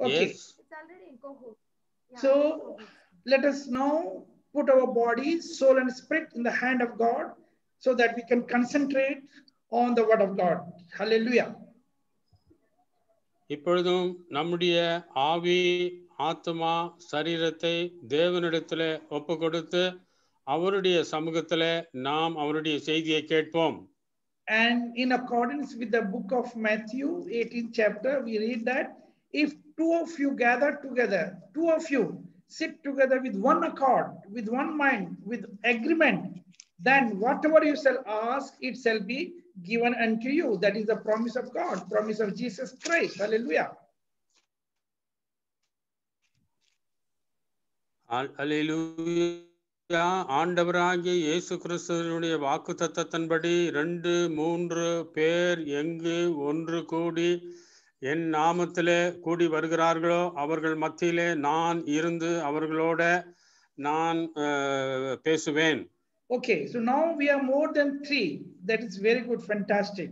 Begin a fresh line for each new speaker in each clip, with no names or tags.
Okay.
Yes.
It's already in cohort. Yeah, already in
So
cohorts.
let us now put our body, soul, and spirit in the hand of God so that we can concentrate on the word of God. Hallelujah.
இப்பொழுதும் நம்முடைய ஆவி, ஆத்மா, சரீரத்தை தேவனிடத்திலே ஒப்பு கொடுத்து அவருடைய சமூகத்திலே நாம் அவருடைய செய்தியை கேட்போம்.
And in accordance with the book of Matthew, 18th chapter, we read that if two of you gather together, two of you sit together with one accord, with one mind, with agreement, then whatever you shall ask, it shall be given unto you. That is the promise of God, promise of Jesus Christ. Hallelujah.
அல்லேலூயா. ஆண்டவராகிய இயேசு கிறிஸ்துவினுடைய வாக்குத்தத்தத்தின்படி 2, 3 பேர் எங்கு ஒன்று கூடி என் நாமத்திலே கூடி வருகிறார்களோ அவர்கள் மத்தியிலே நான் இருந்து அவர்களோட நான் பேசுவேன்.
Okay, so now we are more than 3. That is very good, fantastic.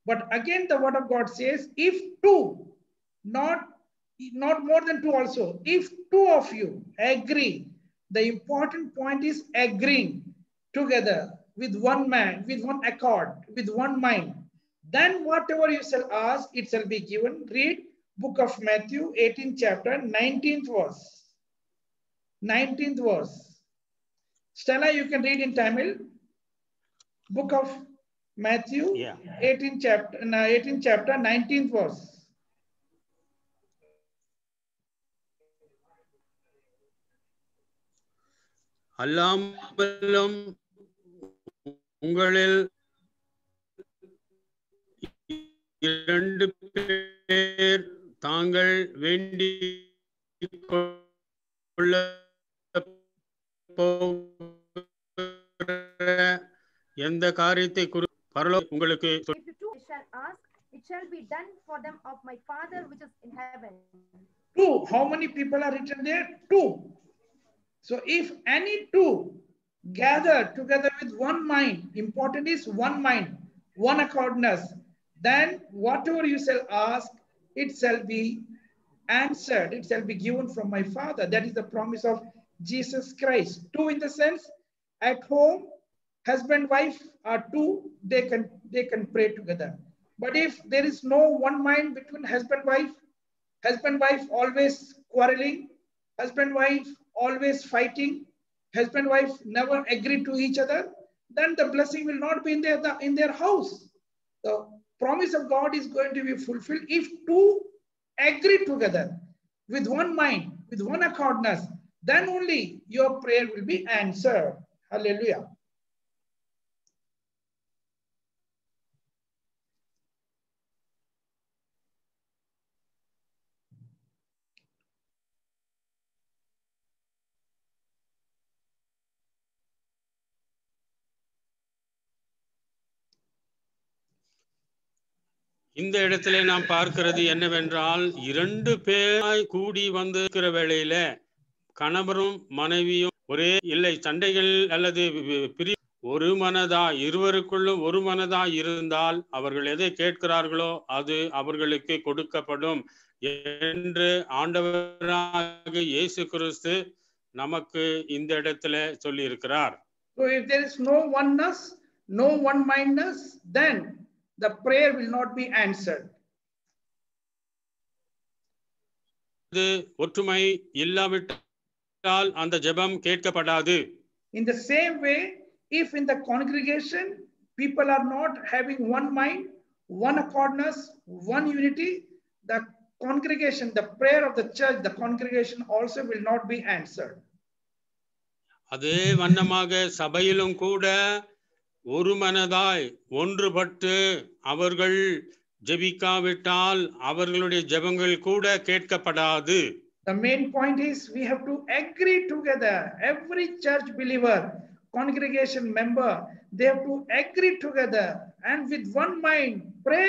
But again, the word of God says, if two, not more than 2 also, if 2 of you agree, the important point is agreeing together with one man, with one accord, with one mind, then whatever you shall ask, it shall be given. Read book of Matthew, 18th chapter, 19th verse. 19th verse. Stella, you can read in Tamil. Book of Matthew, 18th chapter, 19th verse.
அல்லாமலும் உங்களில் 2 பேர் தாங்கள் வேண்டிக் கொள்ள எந்த காரியத்தை பரலோகம் உங்களுக்கு
If the two shall ask, it shall be done for them of my Father which is in heaven.
2. How many people are written there? 2. So if any 2 gather together with one mind, important is one mind, one accordness, then whatever you shall ask, it shall be answered. It shall be given from my Father. That is the promise of Jesus Christ. 2 in the sense, at home, husband, wife are 2, they can pray together. But if there is no one mind between husband, wife always quarreling, husband, wife always fighting, husband, wife never agree to each other, then the blessing will not be in their house. The promise of God is going to be fulfilled if 2 agree together with one mind, with one accordness, then only your prayer will be answered. Hallelujah.
இந்த இடத்துல நாம் பார்க்கிறது என்னவென்றால் 2 பேராய் கூடி வந்திருக்கிற வேளையில கணவரும் மனைவியும் ஒரே இல்லை சண்டைகள் அல்லது ஒரு மனதா இருவருக்குள்ளும் ஒரு மனதா இருந்தால் அவர்கள் எதை கேட்கிறார்களோ அது அவர்களுக்கு கொடுக்கப்படும் என்று ஆண்டவராகிய இயேசு கிறிஸ்து நமக்கு இந்த இடத்துல சொல்லி இருக்கிறார்.
So if there is no oneness, no one mindness, then the prayer will not be answered.
ஒற்றுமை இல்லாவிட்டால் அந்த ஜெபம் கேட்கப்படாது.
In the same way, if in the congregation people are not having one mind, one accordness, one unity, the congregation, the prayer of the church, the congregation also will not be answered.
அதே வண்ணமாக சபையிலும் கூட ஒரு மனதாய் ஒன்றுபட்டு அவர்கள் ஜெபிக்காவிட்டால் அவர்களுடைய ஜெபங்கள் கூட கேட்கப்படாது.
The main point is we have to agree together. Every church believer, congregation member, they have to agree together and with one mind pray.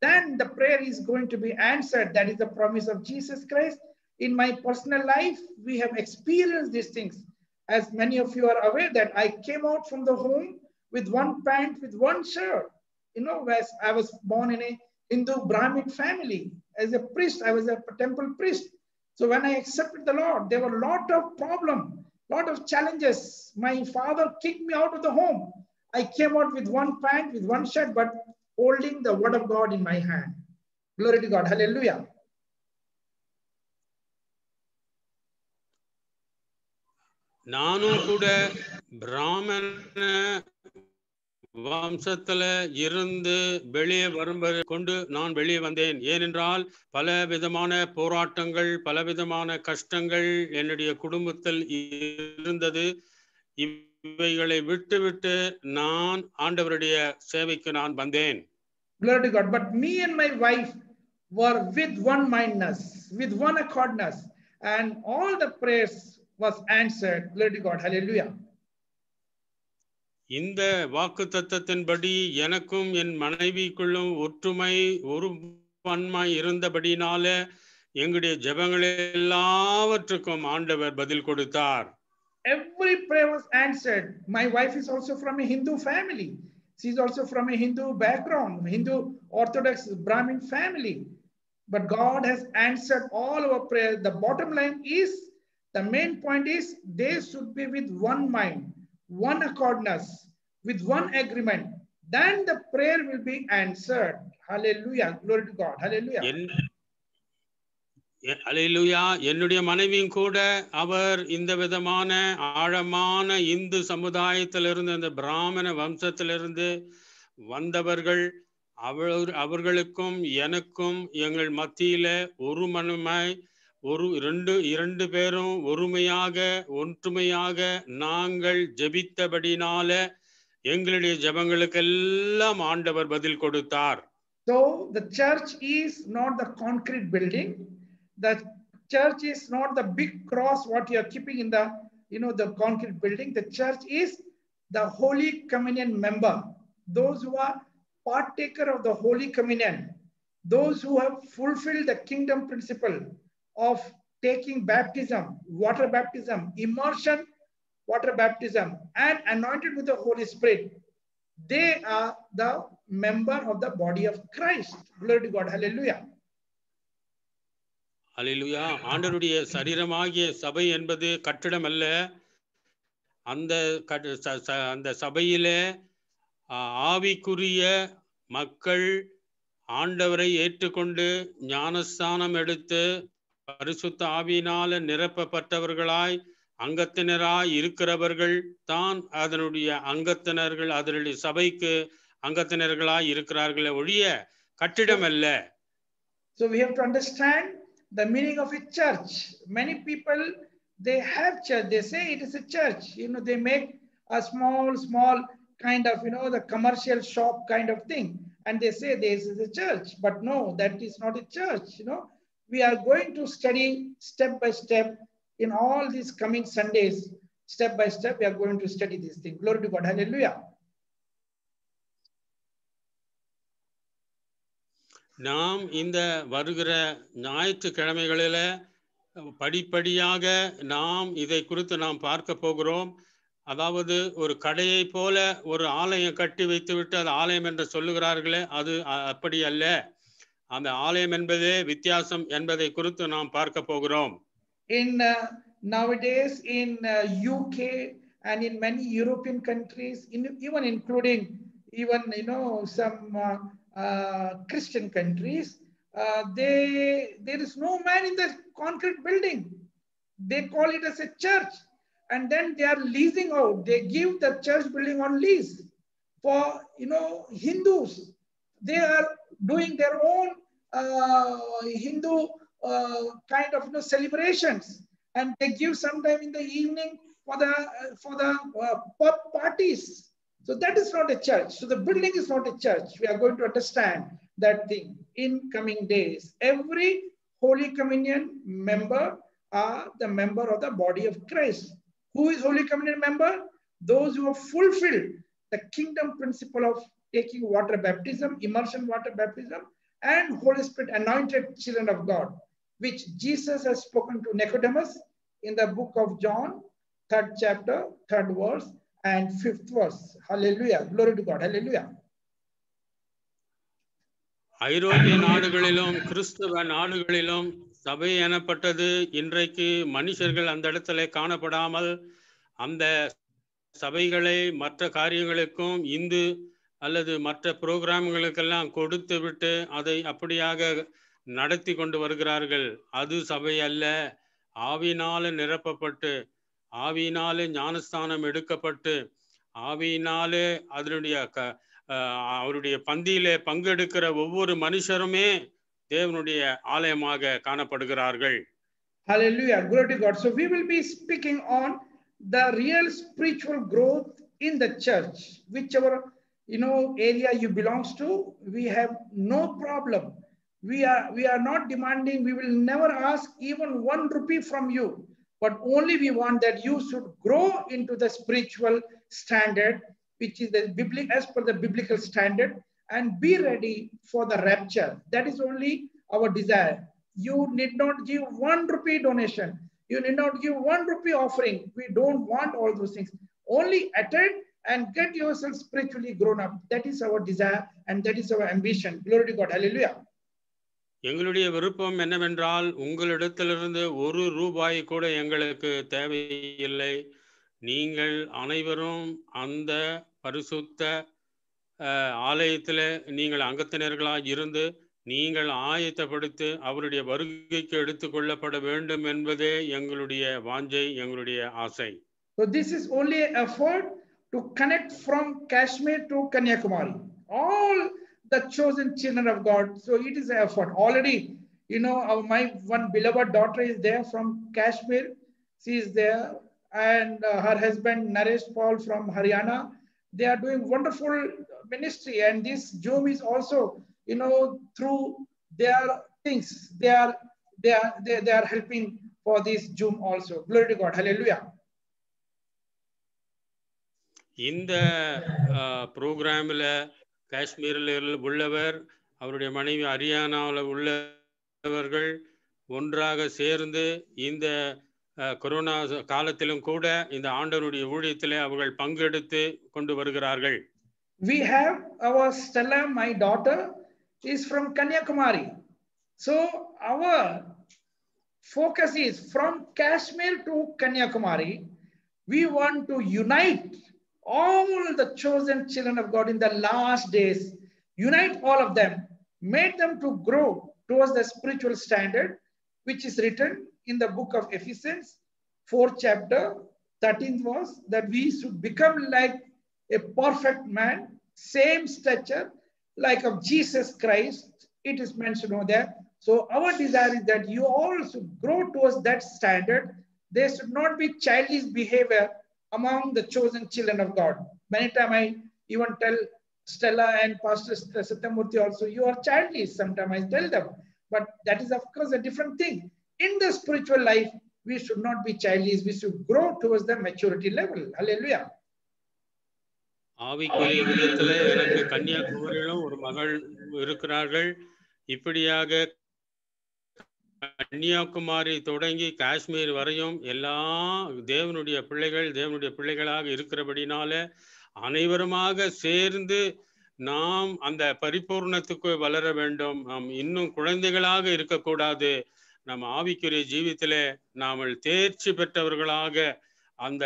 Then the prayer is going to be answered. That is the promise of Jesus Christ. In my personal life, we have experienced these things. As many of you are aware that I came out from the home with one pant, with one shirt. You know, as I was born in a Hindu Brahmin family. As a priest, I was a temple priest. So when I accepted the Lord, there were a lot of problems, lot of challenges. My father kicked me out of the home. I came out with one pant, with one shirt, but holding the word of God in my hand. Glory to God. Hallelujah.
நானும் கூட பிராமண வம்சத்துல இருந்து வெளியே வரும்படி கொண்டு நான் வெளியே வந்தேன். ஏனென்றால் பல விதமான போராட்டங்கள், பலவிதமான கஷ்டங்கள் என்னுடைய குடும்பத்தில் இருந்தது. இவைகளை விட்டு நான் ஆண்டவருடைய சேவைக்கு நான் வந்தேன்.
Glory to God. But me and my wife were with one mindness, with one accordness, and all the prayers was answered. Glory to God. Hallelujah.
இந்த வாக்குத்தத்தத்தின்படி எனக்கும் என் மனைவிக்குள்ளும் ஒற்றுமை ஒருவன்மை இருந்தபடினால எங்களுடைய ஜெபங்கள் எல்லாவற்றுக்கும் ஆண்டவர் பதில் கொடுத்தார்.
Every prayer was answered. My wife is also from a Hindu family. She's also from a Hindu background, Hindu Orthodox Brahmin family. But God has answered all our prayers. The bottom line is, the main point is, they should be with one mind, one accordness, with one agreement. Then the prayer will be answered. Hallelujah. Glory to God. Hallelujah.
அல்லேலூயா. என்னுடைய மனைவியும் கூட அவர் இந்த விதமான ஆழமான இந்து சமுதாயத்திலிருந்து, அந்த பிராமண வம்சத்திலிருந்து வந்தவர்கள். அவர்களுக்கும் எனக்கும் எங்கள் மத்தியில ஒரு மனமாய் இரண்டு பேரும் ஒற்றுமையாக நாங்கள் ஜெபித்தபடினால எங்களுடைய ஜெபங்களுக்கெல்லாம் ஆண்டவர் பதில் கொடுத்தார்.
So the church is not the concrete building. The church is not the big cross what you are keeping in the the concrete building. The church is the Holy Communion member, those who are partaker of the Holy Communion, those who have fulfilled the kingdom principle of taking baptism, water baptism, immersion, water baptism, and anointed with the Holy Spirit. They are the member of the body of Christ. Glory to God. Hallelujah.
அல்லேலூயா. ஆண்டவருடைய சரீரமாகிய சபை என்பது கட்டிடம் அல்ல. அந்த சபையிலே ஆவிக்குரிய மக்கள் ஆண்டவரை ஏற்றுக்கொண்டு ஞானஸ்நானம் எடுத்து பரிசுத்த ஆவியினால நிரப்பப்பட்டவர்களாய் அங்கத்தினராய் இருக்கிறவர்கள் தான் அதனுடைய அங்கத்தினர்கள், அதனுடைய சபைக்கு அங்கத்தினர்களாய் இருக்கிறார்களே ஒழிய கட்டிடம் அல்ல.
So we have to understand the meaning of a church. Many people, they have church, they say it is a church. They make a small kind of the commercial shop kind of thing, and they say this is a church. But no, that is not a church. We are going to study step by step in all these coming Sundays. Step by step we are going to study this thing. Glory to God. Hallelujah.
நாம் இந்த வருகிற ஞாயிற்றுக்கிழமைகளில படிப்படியாக நாம் இதை குறித்து நாம் பார்க்க போகிறோம். அதாவது ஒரு கடையை போல ஒரு ஆலயம் கட்டி வைத்துவிட்டு அது ஆலயம் என்று சொல்லுகிறார்களே, அது அப்படி அல்ல. அந்த ஆலயம் என்பதே வித்தியாசம் என்பதை குறித்து நாம் பார்க்க போகிறோம்.
In nowadays in UK and in many European countries, even including some Christian countries, there is no man in the concrete building. They call it as a church, and then they are leasing out. They give the church building on lease for Hindus. They are doing their own Hindu kind of celebrations, and they give sometime in the evening for the pub parties. So that is not a church. So the building is not a church. We are going to understand that thing in coming days. Every Holy Communion member are the member of the body of Christ. Who is Holy Communion member? Those who have fulfilled the kingdom principle of taking water baptism, immersion water baptism, and Holy Spirit anointed children of God, which Jesus has spoken to Nicodemus in the book of John, 3rd chapter, 3rd verse, and 5th verse. Hallelujah. Glory to God. Hallelujah.
ஐரோப்பிய நாடுகளிலும் கிறிஸ்தவ நாடுகளிலும் சபை எனப்பட்டது இன்றைக்கு மனுஷர்கள் அந்த இடத்துல காணப்படாமல் அந்த சபைகளை மற்ற காரியங்களுக்கும் இந்து அல்லது மற்ற புரோகிராம்களுக்கெல்லாம் கொடுத்து விட்டு அதை அப்படியாக நடத்தி கொண்டு வருகிறார்கள். அது சபை அல்ல. ஆவியினால நிரப்பப்பட்டு, ஆவியினாலே ஞானஸ்தானம் எடுக்கப்பட்டு, ஆவியினாலே அதனுடைய அவருடைய பந்தியிலே பங்கெடுக்கிற ஒவ்வொரு மனுஷருமே தேவனுடைய ஆலயமாக காணப்படுகிறார்கள்.
Hallelujah. Glory to God. So we will be speaking on the real spiritual growth in the church. Whichever area you belongs to, we have no problem. We are not demanding, we will never ask even 1 rupee from you, but only we want that you should grow into the spiritual standard, which is as per the biblical standard, and be ready for the rapture. That is only our desire. You need not give 1 rupee donation. You need not give 1 rupee offering. We don't want all those things. Only attend and get yourself spiritually grown up. That is our desire and that is our ambition. Glory to God. Hallelujah.
எங்களுடைய விருப்பம் என்னவென்றால், உங்களிடத்திலிருந்து 1 ரூபாய் கூட எங்களுக்கு தேவையில்லை. நீங்கள் அனைவரும் அந்த பரிசுத்த ஆலயத்தில் நீங்கள் அங்கத்தினர்களாக இருந்து நீங்கள் ஆயத்தப்படுத்தி அவருடைய வருகைக்கு எடுத்துக்கொள்ளப்பட வேண்டும் என்பதே எங்களுடைய வாஞ்சை, எங்களுடைய ஆசை.
So this is only an effort to connect from Kashmir to Kanyakumari. All the chosen children of God. So it is an effort. Already, my one beloved daughter is there from Kashmir. She is there. And her husband, Naresh Paul from Haryana. They are doing wonderful ministry. And this Zoom is also, through their things. They are helping for this Zoom also. Glory to God. Hallelujah.
இந்த ப்ரோக்ராமில் காஷ்மீரில் உள்ளவர், அவருடைய மனைவி ஹரியானாவில் உள்ளவர்கள் ஒன்றாக சேர்ந்து இந்த கொரோனா காலத்திலும் கூட இந்த ஆண்டவருடைய ஊழியத்திலே அவர்கள் பங்கெடுத்து கொண்டு வருகிறார்கள்.
We have our Stella, my daughter, is from Kanyakumari. So our focus is from Kashmir to Kanyakumari. We want to unite all the chosen children of God in the last days, unite all of them, make them to grow towards the spiritual standard, which is written in the book of Ephesians, 4th chapter, 13th verse, that we should become like a perfect man, same stature, like of Jesus Christ. It is mentioned over there. So our desire is that you all should grow towards that standard. There should not be childish behavior among the chosen children of God. Many times I even tell Stella and Pastor Satyamurthy also, you are childish. Sometimes I tell them, but that is of course a different thing. In the spiritual life, we should not be childish. We should grow towards the maturity level. Hallelujah.
ஆவிக்குரிய விதத்தில் எனக்கு கன்னியாகுமரியிலும் ஒரு மகள் இருக்கிறார்கள். இப்படியாக கன்னியாகுமரி தொடங்கி காஷ்மீர் வரையும் எல்லா தேவனுடைய பிள்ளைகளாக இருக்கிறபடினால அனைவருமாக சேர்ந்து நாம் அந்த பரிபூர்ணத்துக்கு வளர வேண்டும். நாம் இன்னும் குழந்தைகளாக இருக்கக்கூடாது. நம் ஆவிக்குரிய ஜீவித்திலே நாம் தேர்ச்சி பெற்றவர்களாக அந்த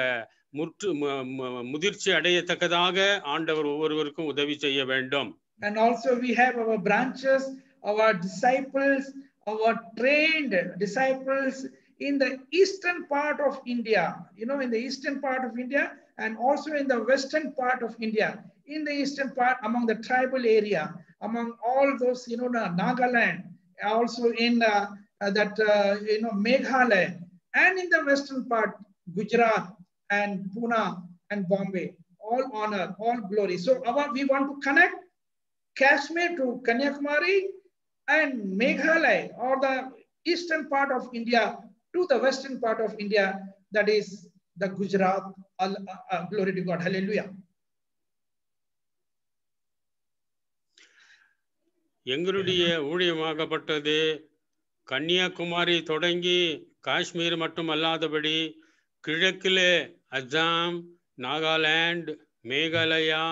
முதிர்ச்சி அடையத்தக்கதாக ஆண்டவர் ஒவ்வொருவருக்கும் உதவி செய்ய வேண்டும்.
And also we have our branches, our disciples, our trained disciples in the eastern part of India, in the eastern part of India and also in the western part of India. In the eastern part, among the tribal area, among all those, Nagaland, also in Meghalaya, and in the western part, Gujarat and Pune and Bombay. All honor, all glory. So we want to connect Kashmir to Kanyakumari and Meghalaya, or the eastern part of India to the western part of India, that is the Gujarat. Glory to God. Hallelujah.
எங்களுடைய ஊழியமாகப்பட்டது கன்னியாகுமரி தொடங்கி காஷ்மீர் மட்டும் அல்லாதபடி கிழக்கிலே அஸ்ஸாம், நாகாலாந்து, மேகாலயா,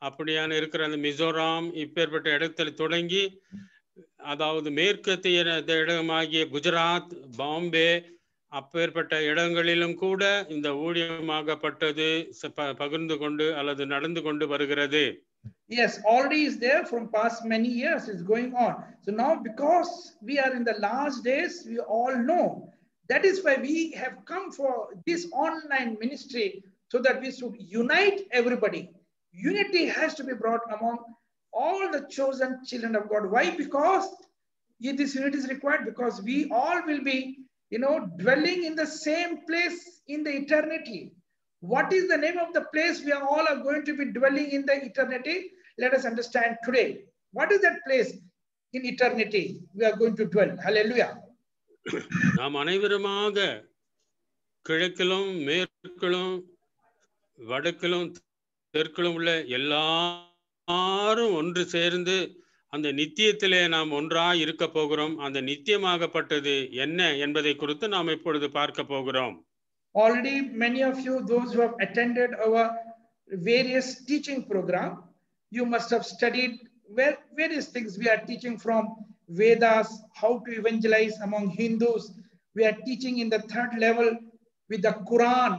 அப்படியான இருக்கிற அந்த மிசோராம் இப்பேற்பட்ட இடத்துல தொடங்கி, அதாவது மேற்கத்திய இடமாகிய குஜராத், பாம்பே அப்பேற்பட்ட இடங்களிலும் கூட இந்த ஊழியமாகப்பட்டது பகிர்ந்து கொண்டு அல்லது நடந்து கொண்டு வருகிறது.
Yes, already is there from past many years. It's going on. So now, because we are in the last days, we all know. That is why we have come for this online ministry, so that we should unite everybody. Unity has to be brought among all the chosen children of God. Why? Because this unity is required, because we all will be, dwelling in the same place in the eternity. What is the name of the place we are all going to be dwelling in the eternity? Let us understand today. What is that place in eternity we are going to dwell? Hallelujah.
நாம் அனைவருமாக கிழக்கிலும் மேற்கிலும் வடக்கிலும் தெற்கிலும் உள்ள எல்லாரும் ஒன்று சேர்ந்து அந்த நித்தியத்திலே நாம் ஒன்றாய் இருக்க போகிறோம். அந்த நித்தியமாகப்பட்டது என்ன என்பதை குறித்து நாம் இப்பொழுது பார்க்க போகிறோம்.
Already many of you, those who have attended our various teaching program, you must have studied various things. We are teaching from Vedas, how to evangelize among Hindus. We are teaching in the third level with the Quran,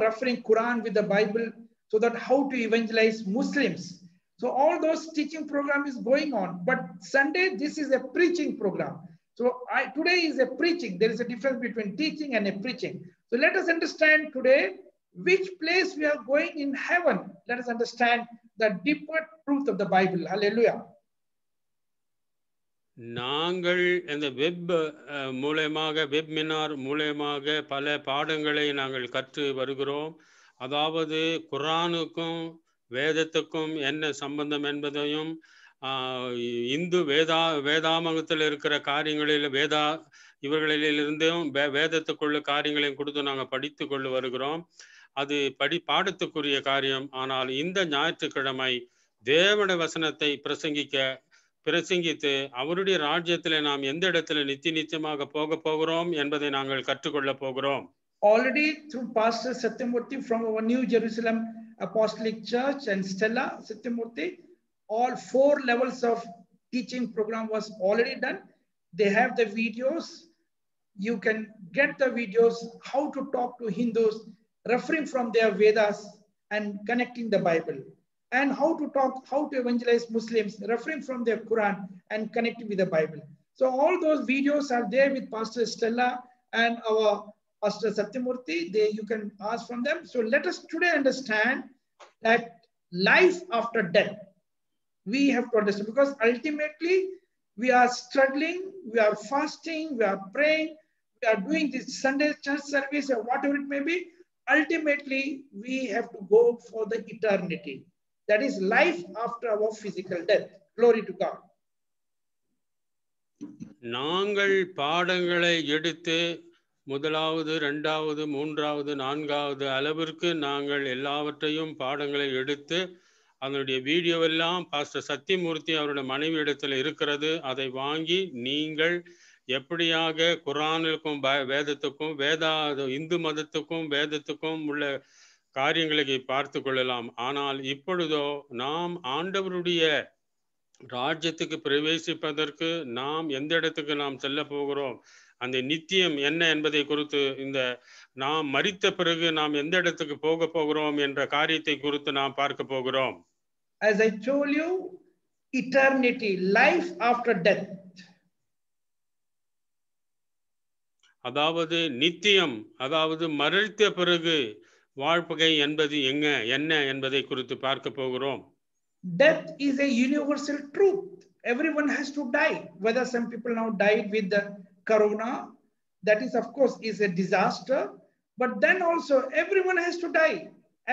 referring Quran with the Bible, so that how to evangelize Muslims. So all those teaching program is going on. But Sunday, this is a preaching program. So today is a preaching. There is a difference between teaching and a preaching. So let us understand today which place we are going in heaven. Let us understand the deeper truth of the Bible. Hallelujah.
நாங்கள் இந்த மூலமாக வெப்மினார் மூலமாக பல பாடங்களை நாங்கள் கற்று வருகிறோம். அதாவது குரானுக்கும் வேதத்துக்கும் என்ன சம்பந்தம் என்பதையும், இந்து வேதாமகத்தில் இருக்கிற காரியங்களில் இவர்களிலிருந்தும் வேதத்துக்குள்ள காரியங்களையும் கொடுத்து நாங்கள் படித்து கொண்டு வருகிறோம். அது பாடத்துக்குரிய காரியம். ஆனால் இந்த ஞாயிற்றுக்கிழமை தேவனுடைய வசனத்தை பிரசங்கித்து அவருடைய ராஜ்யத்திலே நாம் எந்த இடத்துல நித்தியமாக போகிறோம் என்பதை நாங்கள் கற்றுக்கொள்ள போகிறோம்.
Already through Pastor Satyamurthy from our New Jerusalem Apostolic Church and Stella Satyamurthy, all 4 levels of teaching program was already done. They have the videos. You can get the videos how to talk to Hindus, referring from their Vedas and connecting the Bible, and how to evangelize Muslims, referring from their Quran and connecting with the Bible. So all those videos are there with Pastor Stella and our Pastor Satyamurthy. You can ask from them. So let us today understand that life after death, we have to understand, because ultimately we are struggling, we are fasting, we are praying, we are doing this Sunday church service or whatever it may be. Ultimately, we have to go for the eternity. That is life after our physical death. Glory to God.
நாங்கள் பாடங்களை எடுத்து முதலாவது, 2வது, 3வது, 4வது அளவிற்கு நாங்கள் எல்லாவற்றையும் பாடங்களை எடுத்து அதனுடைய வீடியோவெல்லாம் பாஸ்டர் சத்தியமூர்த்தி அவருடைய மனைவி இடத்துல இருக்கிறது. அதை வாங்கி நீங்கள் எப்படியாக குரானுக்கும் வேதத்துக்கும் இந்து மதத்துக்கும் வேதத்துக்கும் உள்ள காரியங்களை பார்த்து கொள்ளலாம். ஆனால் இப்பொழுதோ நாம் ஆண்டவருடைய ராஜ்யத்துக்கு பிரவேசிப்பதற்கு நாம் எந்த இடத்துக்கு நாம் செல்ல போகிறோம், அந்த நித்தியம் என்ன என்பதை குறித்து, இந்த நாம் மரித்த பிறகு நாம் எந்த இடத்துக்கு போக போகிறோம் என்ற காரியத்தை குறித்து நாம் பார்க்க போகிறோம்.
As I told you, eternity, life after death.
அதாவது நித்தியம், அதாவது மரித்த பிறகு வாழ்க்கை என்பது என்ன என்பதை குறித்து பார்க்க போகிறோம்.
Death is a universal truth. Everyone has to die. Whether some people now died with the corona, that is of course is a disaster, but then also everyone has to die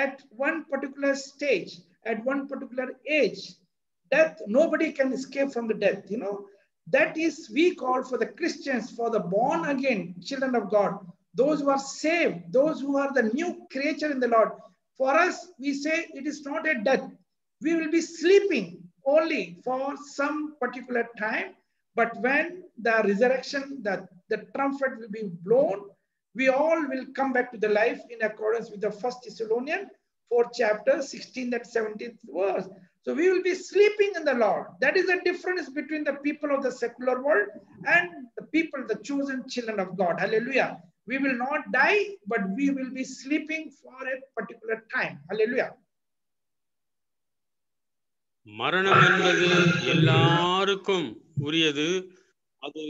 at one particular stage, at one particular age. Death, nobody can escape from the death, That is, we call for the Christians, for the born again children of God, those who are saved, those who are the new creature in the Lord. For us, we say it is not a death. We will be sleeping only for some particular time, but when the resurrection, the trumpet will be blown, we all will come back to the life in accordance with the 1 Thessalonians 4th chapter, 16th and 17th verse. So we will be sleeping in the Lord. That is the difference between the people of the secular world and the people, the chosen children of God. Hallelujah. We will not die, but we will be sleeping for a particular time. Hallelujah.
மரணம் என்பது எல்லாருக்கும் உரியது. அது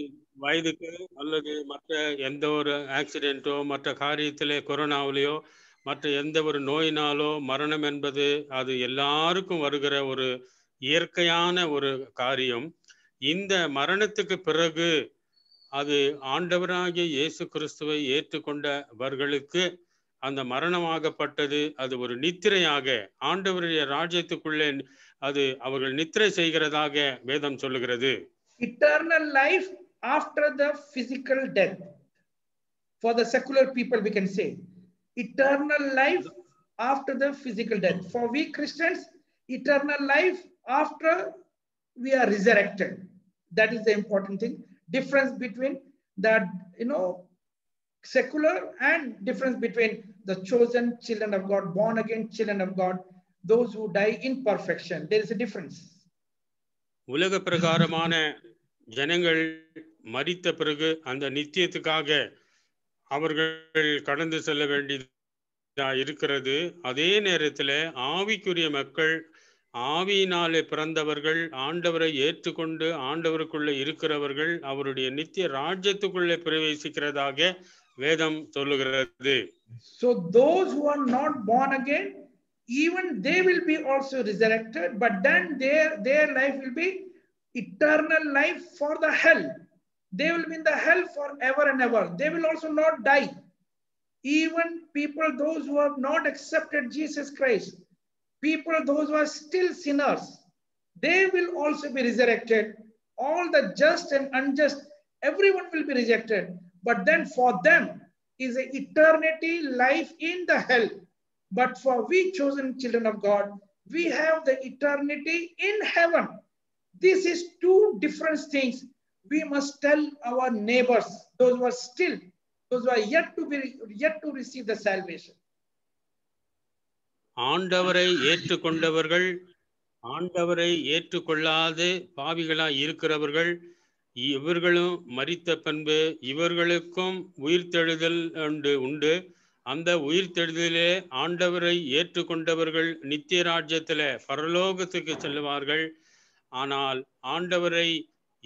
வயதுக்கு அல்லது மற்ற எந்த ஒரு ஆக்சிடென்ட்டோ மற்ற காரியத்திலே கொரோனாவிலேயோ மற்ற எந்த ஒரு நோயினாலோ மரணம் என்பது அது எல்லாருக்கும் வருகிற ஒரு இயற்கையான ஒரு காரியம். இந்த மரணத்துக்கு பிறகு அது ஆண்டவராகிய இயேசு கிறிஸ்துவை ஏற்றுக்கொண்டவர்களுக்கு அந்த மரணமாகப்பட்டது அது ஒரு நித்திரையாக ஆண்டவருடைய ராஜ்யத்துக்குள்ளே அது அவர்கள் நித்திரை செய்கிறதாக வேதம் சொல்லுகிறது.
Eternal life after the physical death. For the secular people, we can say eternal life after the physical death. For we Christians, eternal life after we are resurrected. That is the important thing. Difference between that, secular and difference between the chosen children of God, born again children of God, those who die in perfection. There is a difference.
உலக பிரகாரமான ஜனங்கள் மரித்த பிறகு அந்த நித்தியத்துக்காக அவர்கள் கடந்து செல்ல வேண்டியதா இருக்கிறது. அதே நேரத்தில் ஆவிக்குரிய மக்கள் ஆவியினாலே பிறந்தவர்கள் ஆண்டவரை ஏற்றுக்கொண்டு ஆண்டவருக்குள்ளே இருக்கிறவர்கள் அவருடைய நித்திய ராஜ்யத்துக்குள்ளே பிரவேசிக்கிறதாக வேதம் சொல்லுகிறது.
So those who are not born again, even they will be also resurrected, but then their life will be eternal life for the hell. They will be in the hell forever and ever. They will also not die. Even people, those who have not accepted Jesus Christ, people, those who are still sinners, they will also be resurrected. All the just and unjust, everyone will be rejected. But then for them is an eternity life in the hell. But for we chosen children of God, we have the eternity in heaven. This is two different things. We must tell our neighbors, those who are still, those who are yet to receive the salvation.
ஆண்டவரை ஏற்றுக்கொண்டவர்கள் ஆண்டவரை ஏற்றுக்கொள்ளாத பாவிகளாய் இருக்கிறவர்கள் இவர்களும் மரித்த பண்பு இவர்களுக்கும் உயிர்த்தெழுதல் உண்டு. அந்த உயிர்த்தெழுதலே ஆண்டவரை ஏற்றுக்கொண்டவர்கள் நித்திய ராஜ்யத்தில் பரலோகத்துக்கு செல்லுவார்கள். ஆனால் ஆண்டவரை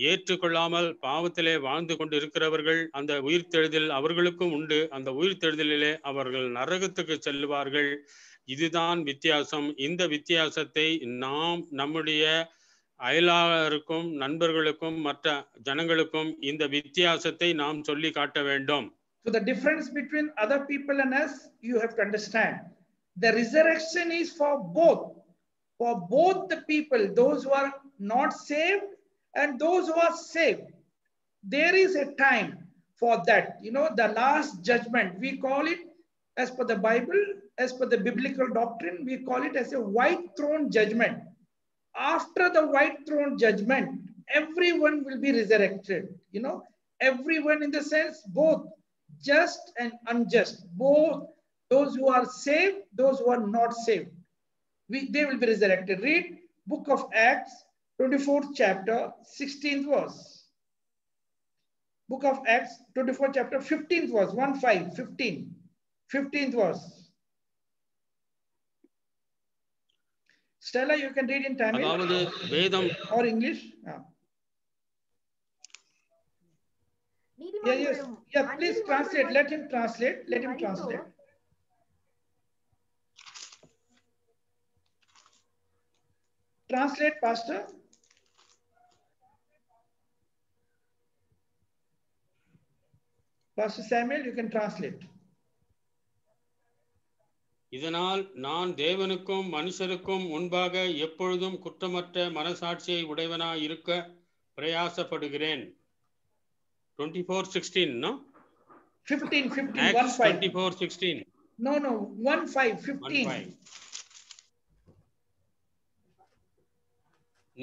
ஏற்றுக்கொள்ளாமல் பாவத்திலே வாழ்ந்து கொண்டு இருக்கிறவர்கள் அந்த உயிர்த்தெழுதல் அவர்களுக்கும் உண்டு. அந்த உயிர்த்தெழுதலிலே அவர்கள் நரகத்துக்கு செல்லுவார்கள். இதுதான் வித்தியாசம். இந்த வித்தியாசத்தை நாம் நம்முடைய அயலாருக்கும் நண்பர்களுக்கும் மற்ற ஜனங்களுக்கும் இந்த வித்தியாசத்தை நாம் சொல்லி காட்ட வேண்டும்.
So the difference between other people and us, you have to understand. The resurrection is for both the people, those who are not saved and those who are saved. There is a time for that. The last judgment, we call it, as per the Bible, as per the biblical doctrine, we call it as a white throne judgment. After the white throne judgment, everyone will be resurrected. Everyone in the sense, both just and unjust, both those who are saved, those who are not saved, they will be resurrected. Read book of Acts, 24th chapter, 16th verse. Book of Acts, 24th chapter, 15th verse, 15th verse. Stella, you can read in Tamil or English. Yeah, please translate. Let him translate. Translate, Pastor. Pastor Samuel, you can translate.
இதனால் நான் தேவனுக்கும் மனுஷருக்கும் முன்பாக எப்பொழுதும் குற்றமற்ற மனசாட்சியை உடையவனாய் இருக்க பிரயாசப்படுகிறேன். 24:16, no?
15,
Acts 24:16.
No, 15.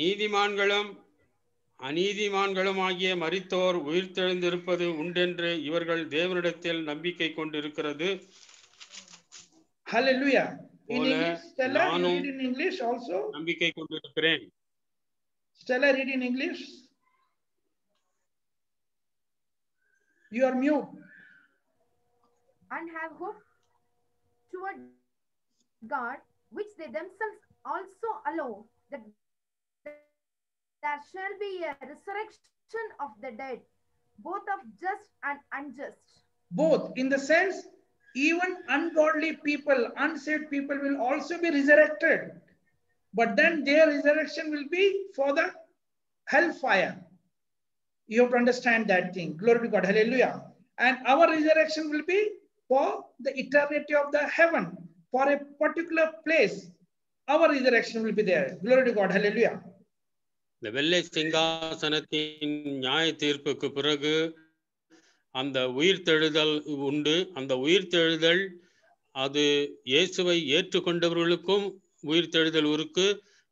நீதிமான்களும் அநீதிமான்களும் ஆகிய மரித்தோர் உயிர்த்தெழுந்திருப்பது உண்டென்று இவர்கள் தேவனிடத்தில் நம்பிக்கை கொண்டிருக்கிறது.
Hallelujah. In
போல
English, Stella, you
நானும்
read in English also.
நம்பிக்கை கொண்டிருக்கிறேன்.
Stella, read in English. You are mute.
And have hope toward God, which they themselves also allow, that there shall be a resurrection of the dead, both of just and unjust.
Both, in the sense, even ungodly people, unsaved people will also be resurrected. But then their resurrection will be for the hellfire. You have to understand that thing. Glory to God. Hallelujah. And our resurrection will be for the eternity of the heaven, for a particular place. Our resurrection will be there. Glory to God. Hallelujah.
இந்த வெள்ளை சிங்காசனத்தின் நியாய தீர்ப்புக்கு பிறகு அந்த உயிர்த்தெழுதல் உண்டு. அந்த உயிர்த்தெழுதல் அது இயேசுவை ஏற்றுக்கொண்டவர்களுக்கும் உயிர்த்தெழுதல் இருக்கு,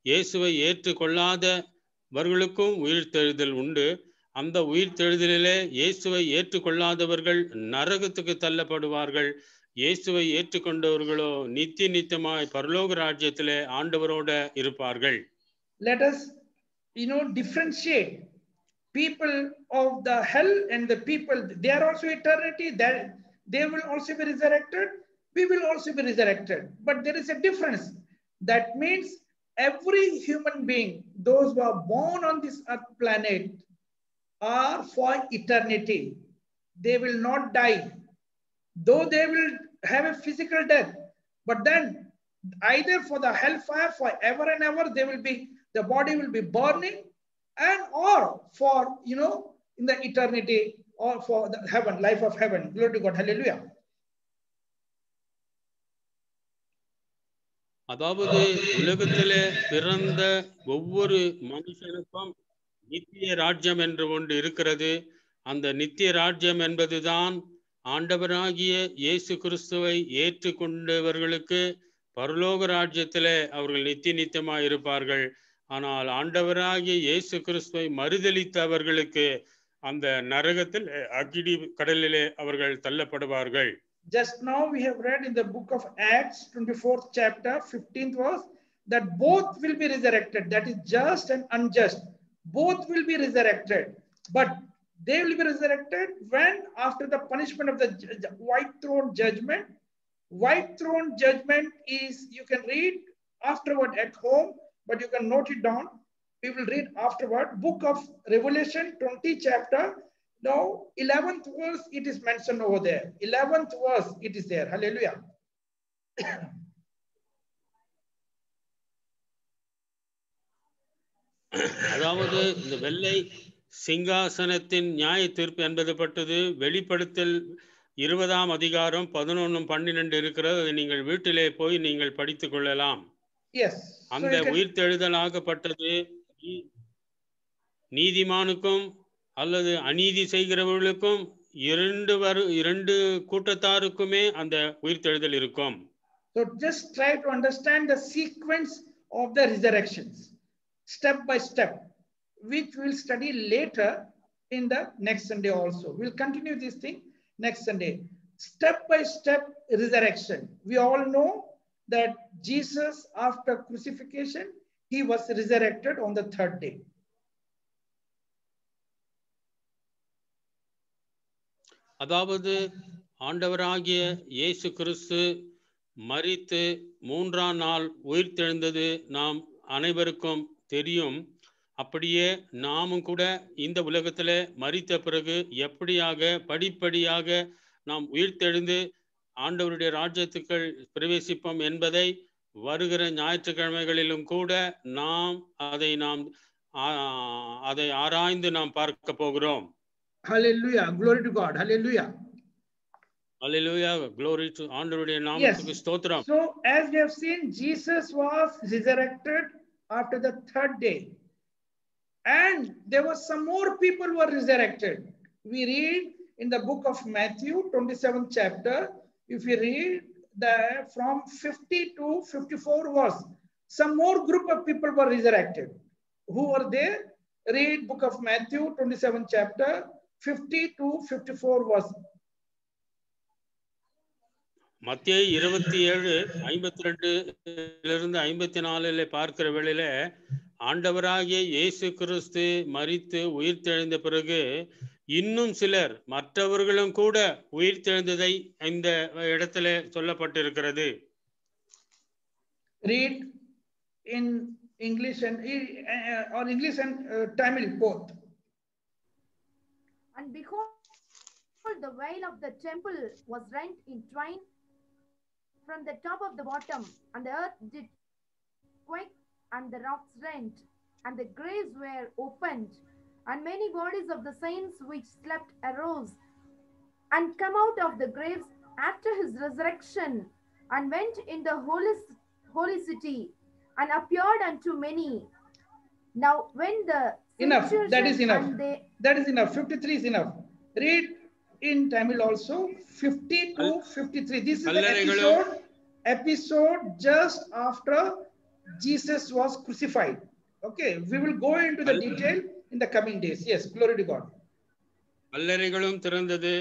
இயேசுவை ஏற்றுக்கொள்ளாதவர்களுக்கும் உயிர்த்தெழுதல் உண்டு. அந்த உயிர்த்தெழுதலிலே இயேசுவை ஏற்றுக்கொள்ளாதவர்கள் நரகத்துக்கு தள்ளப்படுவார்கள். இயேசுவை ஏற்றுக்கொண்டவர்களோ நித்தியமாய் பரலோக ராஜ்யத்திலே ஆண்டவரோட இருப்பார்கள்.
Let us differentiate people of the hell and the people, they are also eternity, that they will also be resurrected, we will also be resurrected. But there is a difference. That means every human being, those who are born on this earth planet, are for eternity. They will not die, though they will have a physical death, but then either for the hellfire forever and ever, they will be, the body will be burning, and or for in the eternity, or for the heaven, life of heaven. Glory to God. Hallelujah.
அதாவது உலகத்திலே பிறந்த ஒவ்வொரு மனுஷனுக்கும் நித்திய ராஜ்யம் என்று ஒன்று இருக்கிறது. அந்த நித்திய ராஜ்யம் என்பதுதான் ஆண்டவராகிய இயேசு கிறிஸ்துவை ஏற்றுக்கொண்டவர்களுக்கு பரலோக ராஜ்யத்திலே அவர்கள் நித்தியமாய் இருப்பார்கள். ஆனால் ஆண்டவராகிய இயேசு கிறிஸ்துவை மறுதலித்தவர்களுக்கு அந்த நரகத்தில் அக்கினி கடலிலே அவர்கள் தள்ளப்படுவார்கள்.
Just now we have read in the book of Acts 24th chapter 15th verse that both will be resurrected, that is just and unjust, both will be resurrected. But they will be resurrected when, after the punishment of the white throne judgment. White throne judgment is, you can read afterward at home, but you can note it down. We will read afterward. Book of Revelation 20 chapter. Now 11th verse, it is mentioned over there. 11th verse, it is there. Hallelujah.
அதாவது இந்த வெள்ளை சிங்காசனத்தின் நியாய தீர்ப்பு என்பது பட்டது வெளிப்படுத்தல் 20ஆம் அதிகாரம் 11-12 இருக்கிறது. நீங்கள் வீட்டிலே போய் நீங்கள் படித்துக் கொள்ளலாம். அந்த உயிர்த்தெழுதலாகப்பட்டது நீதிமானுக்கும் அல்லது அநீதி செய்கிறவர்களுக்கும் இரண்டு கூட்டத்தாருக்குமே அந்த உயிர்த்தெழுதல் இருக்கும்.
So just try to understand the sequence of the resurrections, step by step, which we will study later in the next Sunday also. We'll continue this thing next Sunday. Step by step resurrection. We all know that Jesus, after crucifixion, he was resurrected on the third day.
அதாவது ஆண்டவராகிய இயேசு கிறிஸ்து மரித்து 3ஆம் நாள் உயிர்த்தெழுந்தது நாம் அனைவருக்கும் தெரியும். அப்படியே நாமும் கூட இந்த உலகத்தில் மரித்த பிறகு எப்படியாக படிப்படியாக நாம் உயிர்த்தெழுந்து ஆண்டவருடைய ராஜ்யத்துக்குள் பிரவேசிப்போம் என்பதை வருகிற ஞாயிற்றுக்கிழமைகளிலும் கூட அதை ஆராய்ந்து நாம் பார்க்க போகிறோம்.
Hallelujah. Glory to God. Hallelujah.
Hallelujah. Glory to ஆண்டவருடைய நாமத்துக்கு ஸ்தோத்திரம்.
So as we have seen, Jesus was resurrected after the third day. And there were some more people who were resurrected. We read in the book of Matthew 27th chapter, if you read from 50 to 54 verse, some more group of people were resurrected. Who were there? Read book of Matthew 27th chapter 50 to 54 verse.
மத்தேயு 27:52 பார்க்கிற வேளையில ஆண்டவராகிய இயேசு கிறிஸ்து மரித்து உயிர்த்தெழுந்த பிறகு இன்னும் சிலர் மற்றவர்களும் கூட உயிர்த்தெழுந்ததை இந்த இடத்துல சொல்லப்பட்டிருக்கிறது.
Read in English and or English and Tamil both.
And behold, the veil of the temple was rent in twain from the top of the bottom, and the earth did quake, and the rocks rent, and the graves were opened, and many bodies of the saints which slept arose, and come out of the graves after his resurrection, and went in the holy city, and appeared unto many. Now when the
Enough, that is enough. That is enough. 53 is enough. Read in Tamil also 50 to 53. This is the episode just after Jesus was crucified. Okay, we will go into the detail in the coming days. Yes, glory to God.
கல்லறைகளும் திறந்தது,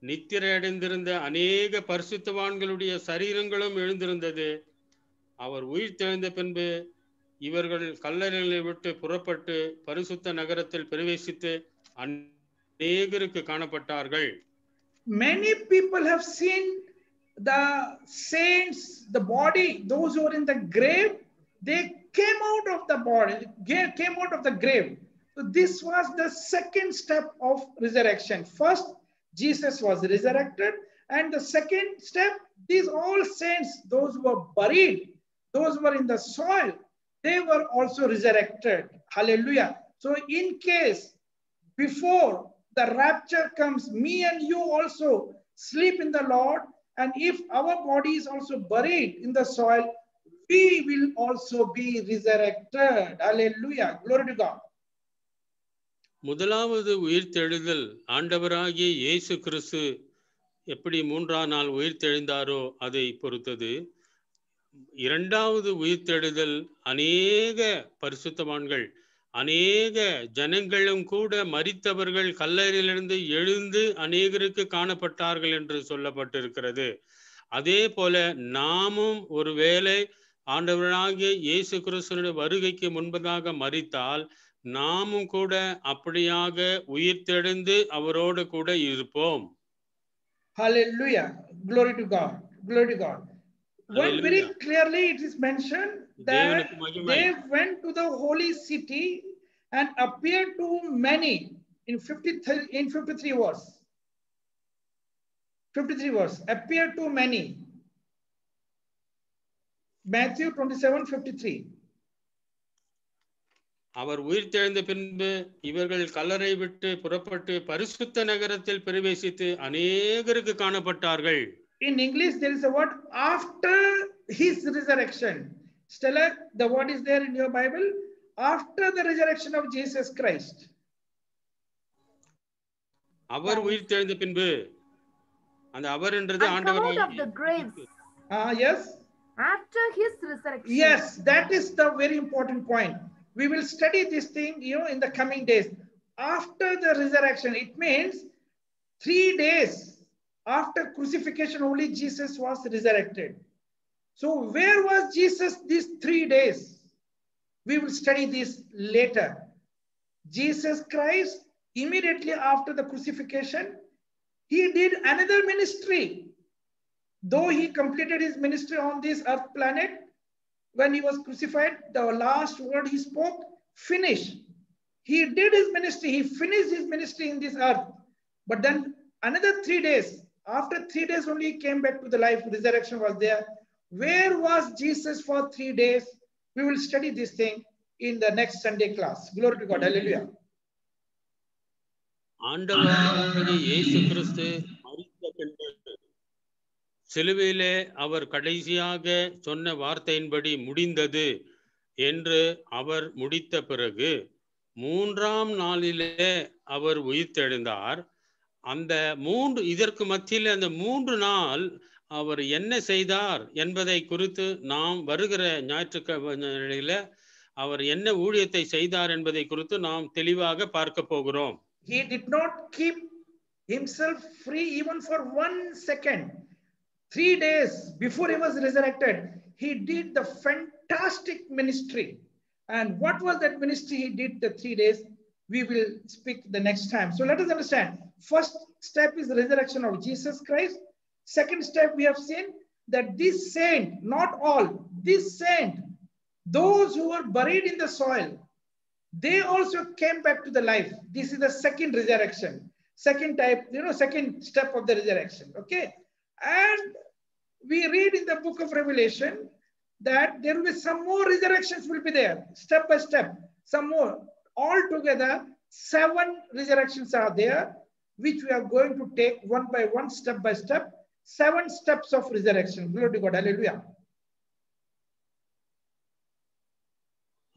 நித்திரை அடைந்திருந்த அநேக பரிசுத்தவான்களுடைய சரீரங்களும் எழுந்திருந்தது. அவர் உயிர் தெழுந்த பின்பு இவர்கள் கல்லறைகளை விட்டு புறப்பட்டு பரிசுத்த நகரத்தில் பிரவேசித்து அநேகருக்கு காணப்பட்டார்கள்.
Many people have seen the saints, the body, those who are in the grave, they came out of the body, came out of the grave. So this was the second step of resurrection. First, Jesus was resurrected, and the second step, these all saints, those who were buried, those who were in the soil, they were also resurrected. Hallelujah. So in case before the rapture comes, me and you also sleep in the Lord, and if our body is also buried in the soil, we will also be resurrected. Hallelujah. Glory to God.
முதலாவது உயிர்த்தெழுதல் ஆண்டவராகிய இயேசு கிறிஸ்து எப்படி 3ஆம் நாள் உயிர்த்தெழுந்தாரோ அதை பொறுத்தது. இரண்டாவது உயிர்த்தெழுதல் அநேக பரிசுத்தவான்கள், அநேக ஜனங்களும் கூட மரித்தவர்கள் கல்லறையிலிருந்து எழுந்து அநேகருக்கு காணப்பட்டார்கள் என்று சொல்லப்பட்டிருக்கிறது. அதே போல நாமும் ஒருவேளை ஆண்டவராகிய இயேசு கிறிஸ்துவினுடைய வருகைக்கு முன்பதாக மரித்தால் நாமும் கூட அப்படியாக உயிர்த்தெழுந்து அவரோடு கூட இருப்போம்.
Hallelujah. Glory to God. Glory to God. One very clearly it is mentioned that they went to the holy city and appeared to many in 53 verse. 53 verse. Appeared to many. Matthew 27:53.
அவர் உயிர்த்தெழுந்த பின்பு இவர்கள் கல்லறை விட்டு புறப்பட்டு பரிசுத்த நகரத்தில் பிரவேசித்து அநேகருக்கு காணப்பட்டார்கள்.
In English, there is a word after his resurrection. Stella, the word is there in your Bible. After the resurrection of Jesus Christ.
அவர் உயிர்த்தெழுந்த பின்பு, அந்த அவர் என்றது ஆண்டவராகிய.
Yes.
After his resurrection.
Yes, that is the very important point. We will study this thing, in the coming days. After the resurrection, it means 3 days after crucifixion only Jesus was resurrected. So where was Jesus these 3 days? We will study this later. Jesus Christ, immediately after the crucifixion, he did another ministry. Though he completed his ministry on this earth planet, when he was crucified, the last word he spoke, finish. He did his ministry. He finished his ministry in this earth. But then another 3 days, after 3 days only he came back to the life. Resurrection was there. Where was Jesus for 3 days? We will study this thing in the next Sunday class. Glory to God. Hallelujah.
ஆண்டவராகிய இயேசு கிறிஸ்து மரித்த பின்பு சிலுவையிலே அவர் கடைசியாக சொன்ன வார்த்தையின்படி முடிந்தது என்று அவர் முடித்த பிறகு 3ஆம் நாளிலே அவர் உயிர்த்தெழுந்தார். அந்த இதற்கு மத்தியில் அந்த 3 நாள் அவர் என்ன செய்தார் என்பதை குறித்து நாம் வருகிற ஞாயிற்றுக்கிழமையில அவர் என்ன ஊழியத்தை செய்தார் என்பதை குறித்து நாம் தெளிவாக பார்க்க போகிறோம்.
He did not keep himself free even for 1 second. 3 days before he was resurrected, he did the fantastic ministry. And what was that ministry he did the 3 days? We will speak the next time. So let us understand. First step is the resurrection of Jesus Christ. Second step, we have seen that this saint, not all, this saint, those who were buried in the soil, they also came back to the life. This is the second resurrection. Second type, second step of the resurrection. Okay. And we read in the book of Revelation that there will be some more resurrections will be there, step by step, some more. Altogether, 7 resurrections are there, which we are going to take one by one, step by step. 7 steps of resurrection. Glory to God. Hallelujah.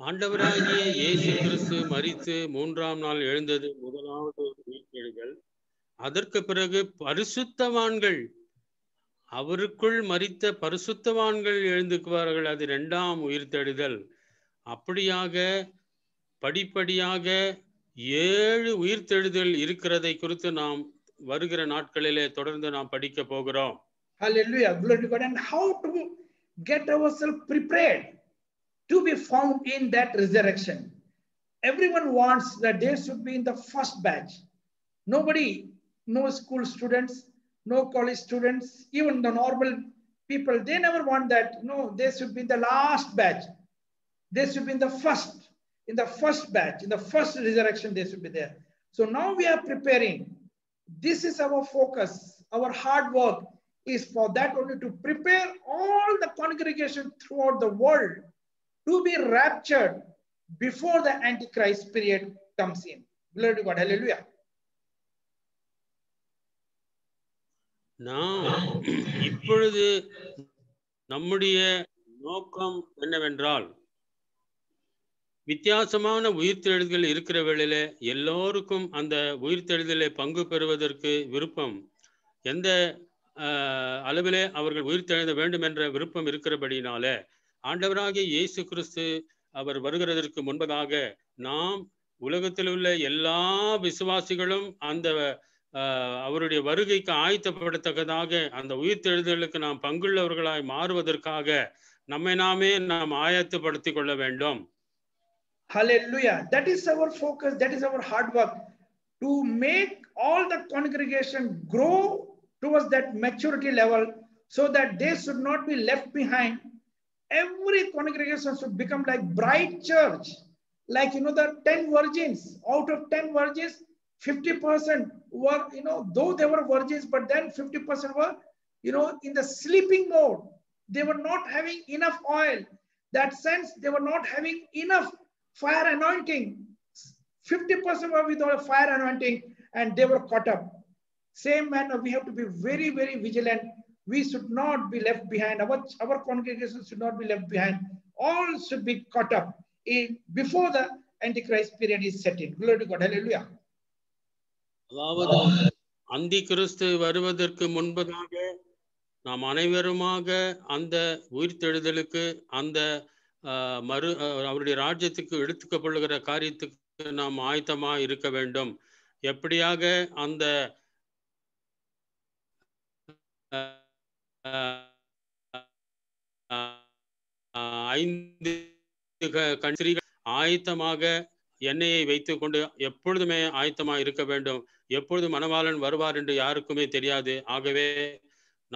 ஆண்டவராகிய இயேசு கிறிஸ்து மரித்து 3ஆம் நாள் எழுந்தது முதலாவது உயிர்த்தெழுதல். அதற்கு பிறகு பரிசுத்தவான்கள், அவருக்குள் மரித்த பரிசுத்தவான்கள் எழுந்துக்குவார்கள், அது 2ஆம் உயிர்த்தெழுதல். அப்படியாக படிப்படியாக 7 உயிர்த்தெழுதல் இருக்கிறதை குறித்து நாம் வருகிற நாட்களிலே தொடர்ந்து நாம் படிக்க போகிறோம்.
Hallelujah. Glory to God. And how to get ourselves prepared to be found in that resurrection. Everyone wants that they should be in the first batch. Nobody, no school students, no college students, even the normal people, they never want that. No, they should be in the last batch. They should be in the first batch, in the first resurrection, they should be there. So now we are preparing. This is our focus. Our hard work is for that only, to prepare all the congregation throughout the world to be raptured before the Antichrist period comes in. Glory to God. Hallelujah.
இப்பொழுது நம்முடைய நோக்கம் என்னவென்றால், வித்தியாசமான உயிர்த்தெழுதல் இருக்கிற வேளையில எல்லோருக்கும் அந்த உயிர்த்தெழுதலை பங்கு பெறுவதற்கு விருப்பம், எந்த அளவிலே அவர்கள் உயிர்த்தெழுத வேண்டும் என்ற விருப்பம் இருக்கிறபடினால, ஆண்டவராகிய இயேசு கிறிஸ்து அவர் வருகிறதற்கு முன்பதாக நாம் உலகத்தில் உள்ள எல்லா விசுவாசிகளும் அந்த அவருடைய வருகைக்கு ஆயத்தப்படத்தக்கதாக அந்த உயிர்த்தெழுதலுக்கு நாம் பங்குள்ளவர்களாய் மாறுவதற்காக நம்மை நாமே நாம் ஆயத்தப்படுத்திக் கொள்ள வேண்டும்.
Hallelujah. That is our focus. That is our hard work, to make all the congregation grow towards that maturity level, so that they should not be left behind. Every congregation should become like bright church, like the 10 virgins. Out of 10 virgins, 50% were, though they were virgins, but then 50% were, in the sleeping mode. They were not having enough oil. That sense, they were not having enough fire anointing. 50% were without fire anointing, and they were caught up. Same manner, we have to be very, very vigilant. We should not be left behind. Our congregation should not be left behind. All should be caught up before the Antichrist period is set in. Glory to God. Hallelujah.
அதாவது அந்தி கிறிஸ்து வருவதற்கு முன்பதாக நாம் அனைவருமாக அந்த உயிர்த்தெழுதலுக்கு, அந்த அவருடைய ராஜ்யத்துக்கு எடுத்துக்கொள்ளுகிற காரியத்துக்கு நாம் ஆயத்தமா இருக்க வேண்டும். எப்படியாக அந்த 5 கன்றிகள் ஆயத்தமாக எண்ணெயை வைத்துக் கொண்டு எப்பொழுதுமே ஆயத்தமா இருக்க வேண்டும். எப்பொழுது மணவாளன் வருவார் என்று யாருக்குமே தெரியாது. ஆகவே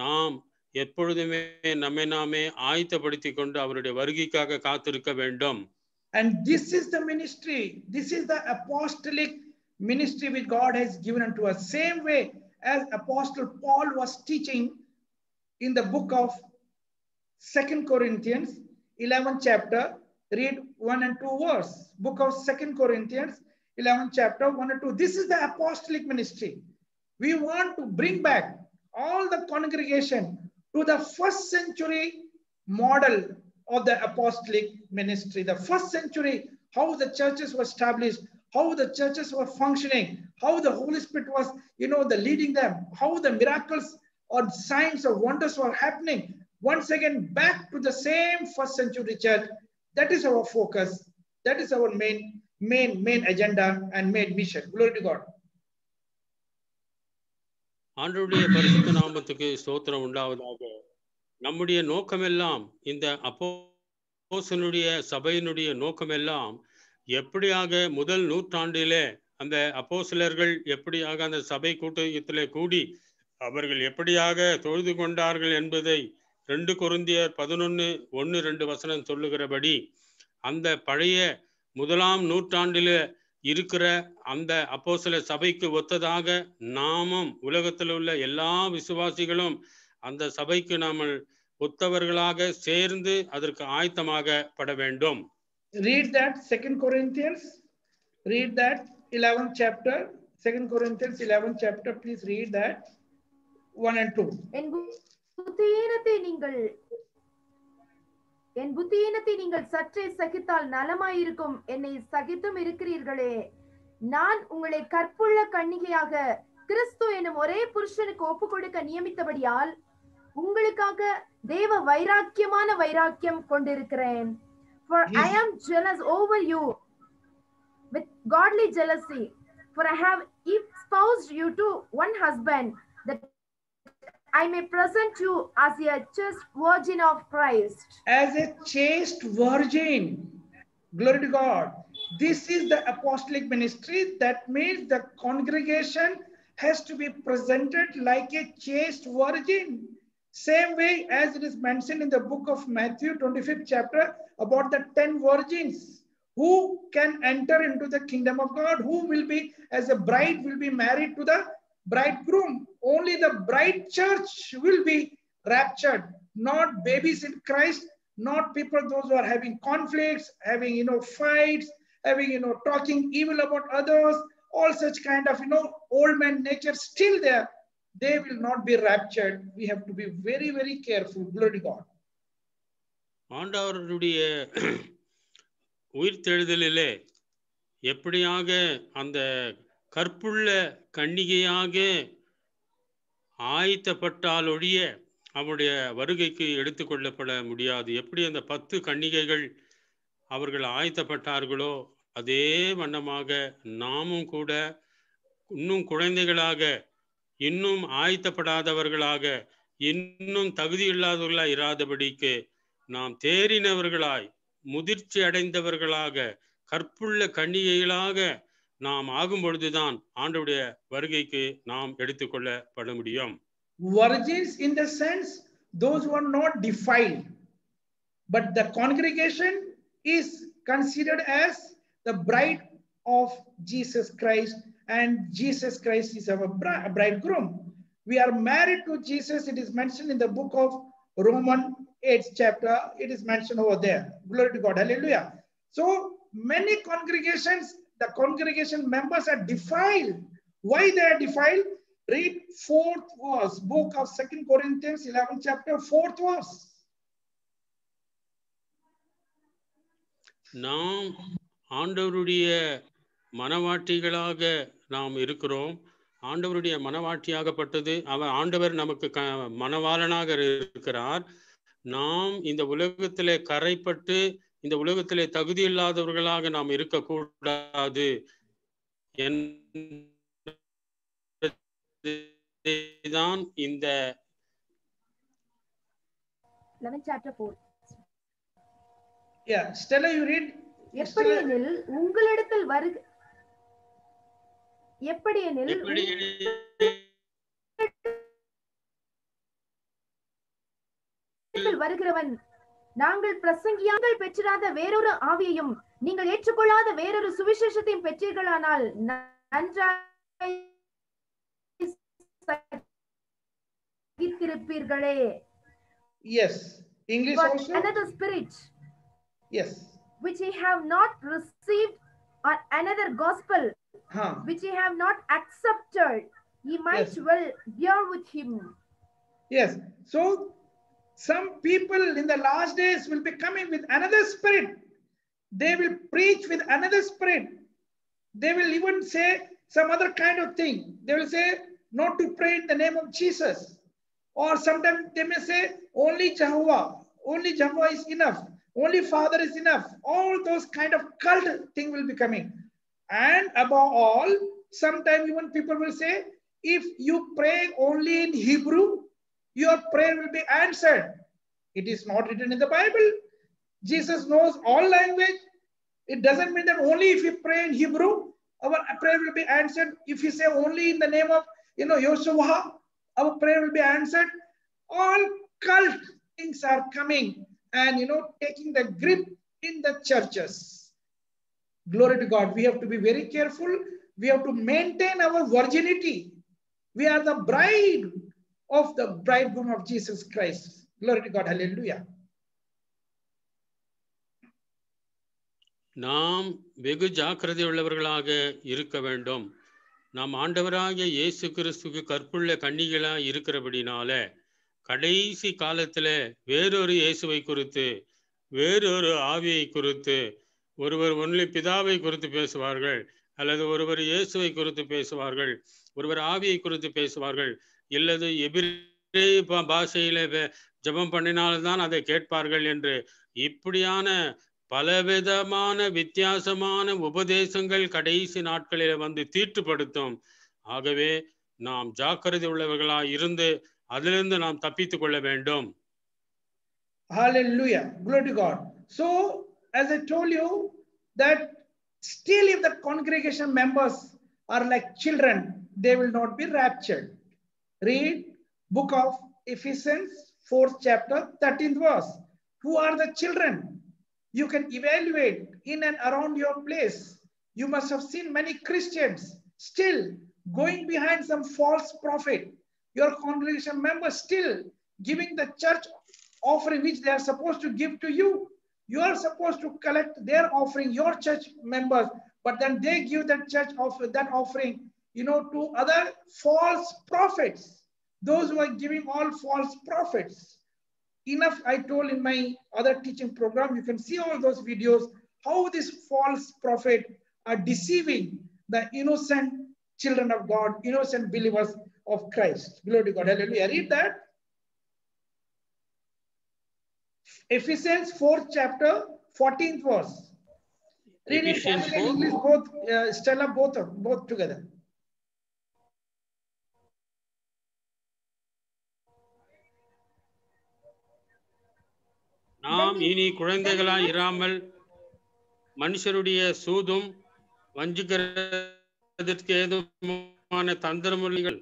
நாம் எப்பொழுதுமே நம்மை நாமே ஆயத்தப்படுத்திக் கொண்டு அவருடைய வருகைக்காக காத்திருக்க வேண்டும்.
And this is the ministry. This is the apostolic ministry which God has given unto us. Same way as Apostle Paul was teaching in the book of 2 Corinthians 11th chapter. Read 1 and 2 verse. Book of 2 Corinthians 11th chapter 1 and 2. This is the apostolic ministry. We want to bring back all the congregation to the first century model of the apostolic ministry. The first century, how the churches were established, how the churches were functioning, how the Holy Spirit was, the leading them, how the miracles or signs or wonders were happening. Once again, back to the same first century church. That is our focus. That is our main agenda and main mission. Glory to God.
ஆண்டவருடைய பரிசுத்த நாமத்துக்கு ஸ்தோத்திரம் உண்டாவதாக. நம்முடைய நோக்கமெல்லாம் இந்த அப்போஸ்தலனுடைய சபையினுடைய நோக்கமெல்லாம் எப்படியாக முதல் நூற்றாண்டிலே அந்த அப்போஸ்தலர்கள் எப்படியாக அந்த சபை கூட்டத்திலே கூடி அவர்கள் எப்படியாக தொழுது கொண்டார்கள் என்பதை 2 கொரிந்தியர் 11:1-2 சொல்லுகிறபடி அந்த பழைய முதலாம் நூற்றாண்டிலே இருக்கிற அந்த அப்போஸ்தல சபைக்கு ஒத்ததாக நாமும் உலகத்தில் உள்ள எல்லா விசுவாசிகளும் அந்த சபைக்கு நாம் ஒத்தவர்களாக சேர்ந்து அதற்கு ஆயத்தமாக பட வேண்டும்.
Read that 2 Corinthians. Read that 11th chapter. 2 Corinthians 11th chapter. Please read that 1 and 2.
என் புத்தியீனத்தை நீங்கள் சற்றே சகித்தால் நலமாயிருக்கும். என்னை சகித்தும் இருக்கிறீர்களே. நான் உங்களை கற்புள்ள கன்னிகையாக கிறிஸ்து எனும் ஒரே புருஷனுக்கு ஒப்பு கொடுக்க நியமித்தபடியால் உங்களுக்காக தேவ வைராக்கியமான வைராக்கியம் கொண்டிருக்கிறேன். For I am jealous over you with godly jealousy, for I have espoused you to one husband, that I may present you as a chaste virgin of Christ.
As a chaste virgin. Glory to God. This is the apostolic ministry. That means the congregation has to be presented like a chaste virgin. Same way as it is mentioned in the book of Matthew 25th chapter about the 10 virgins who can enter into the kingdom of God, who will be as a bride will be married to the bridegroom. Only the bride church will be raptured, not babies in Christ, not people those who are having conflicts, having fights, having talking evil about others, all such kind of old man nature still there. They will not be raptured. We have to be very, very careful. Glory to God.
ஆண்டவருடைய உயிர்த்தெழுதலிலே எப்படியாக அந்த கற்புள்ள கன்னிகையாக ஆயத்தப்பட்டால் ஒழிய அவருடைய வருகைக்கு எடுத்துக்கொள்ளப்பட முடியாது. எப்படி அந்த 10 கன்னிகைகள் அவர்கள் ஆயத்தப்பட்டார்களோ அதே வண்ணமாக நாமும் கூட இன்னும் குழந்தைகளாக, இன்னும் ஆயத்தப்படாதவர்களாக, இன்னும் தகுதி இல்லாதவர்களாய் இராதபடிக்கு நாம் தேறினவர்களாய், முதிர்ச்சி அடைந்தவர்களாக, கற்புள்ள கன்னிகைகளாக நாம் ஆகும் பொழுதுதான் ஆண்டவருடைய வருகைக்கு நாம் எடுத்துக்கொள்ளப்பட முடியும்.
Virgins in the sense those who are not defiled, but the congregation is considered as the bride of Jesus Christ, and Jesus Christ is our bridegroom. We are married to Jesus. It is mentioned in the book of Romans 8th chapter. It is mentioned over there. Glory to God. Hallelujah. So many congregations, the congregation members are defiled. Why they are defiled? Read 4th verse, book of 2 Corinthians 11th chapter, 4th verse.
நாம் ஆண்டவருடைய மனவாட்டிகளாக நாம் இருக்கிறோம். ஆண்டவருடைய மனவாட்டியாகப்பட்டது ஆண்டவர் நமக்கு மனவாளனாக இருக்கிறார். நாம் இந்த உலகத்திலே கரைப்பட்டு இந்த உலகத்திலே தகுதி இல்லாதவர்களாக நாம் இருக்கக்கூடாது. தான் இந்த
11th chapter 4.
Yeah, Stella, you read.
எப்படியெனில் உங்களிடத்தில் வருகிறவன் நாங்கள் பிரசங்கியாங்கள் பெற்றிராத வேறொரு ஆவியையும் நீங்கள் ஏற்றுக்கொள்ளாத வேறொரு சுவிசேஷத்தையும் பெற்றீர்களானால் நன்றாய் சகித்திருப்பீர்களே.
Yes, English
but
also.
Another spirit.
Yes.
Which ye have not received, or another gospel, which ye have not accepted, ye might well bear with him.
Yes. So some people in the last days will be coming with another spirit. They will preach with another spirit. They will even say some other kind of thing. They will say not to pray in the name of Jesus. Or sometimes they may say only Jehovah is enough. Only Father is enough. All those kind of cult thing will be coming. And above all, sometimes even people will say, if you pray only in Hebrew, your prayer will be answered. It is not written in the Bible. Jesus knows all language. It doesn't mean that only if we pray in Hebrew, our prayer will be answered. If we say only in the name of, Yeshua, our prayer will be answered. All cult things are coming and, taking the grip in the churches. Glory to God. We have to be very careful. We have to maintain our virginity. We are the bride of the bridegroom of Jesus Christ. Glory to God. Hallelujah.
நாம் வெகு ஜாக்கிரதை உள்ளவர்களாக இருக்க வேண்டும். நாம் ஆண்டவராகிய இயேசு கிறிஸ்துக்கு கற்புள்ள கன்னிகளாக இருக்கிறபடினால கடைசி காலத்துல வேறொரு இயேசுவை குறித்து, வேறொரு ஆவியை குறித்து, ஒருவர் ஒன்லி பிதாவை குறித்து பேசுவார்கள், அல்லது ஒருவர் இயேசுவை குறித்து பேசுவார்கள், ஒருவர் ஆவியை குறித்து பேசுவார்கள், இல்லது எபிரே பாஷையில ஜெபம் பண்ணினால்தான் அதை கேட்பார்கள் என்று இப்படியான பலவிதமான வித்தியாசமான உபதேசங்கள் கடைசி நாட்களில் வந்து தீட்டுப்படுத்தும். ஆகவே நாம் ஜாக்கிரதை உள்ளவர்களாய் இருந்து அதிலிருந்து நாம் தப்பித்துக் கொள்ள வேண்டும்.
Hallelujah. Glory to God. So, as I told you, that still if the congregation members are like children, they will not be raptured. Read book of Ephesians, 4th chapter, 13th verse. Who are the children? You can evaluate in and around your place. You must have seen many Christians still going behind some false prophet. Your congregation members still giving the church offering which they are supposed to give to you. You are supposed to collect their offering, your church members, but then they give that that offering, to other false prophets. Those who are giving all false prophets. Enough I told in my other teaching program. You can see all those videos, how these false prophets are deceiving the innocent children of God, innocent believers of Christ. Glory to God. Hallelujah. Read that. Ephesians 4th chapter, 14th verse. Read it in English, both, Stella, both together.
நாம் இனி குழந்தைகளாய் இராமல் மனுஷருடைய சூதும் வஞ்சிக்கிறதற்கு ஏதுமான தந்திரமொழிகள்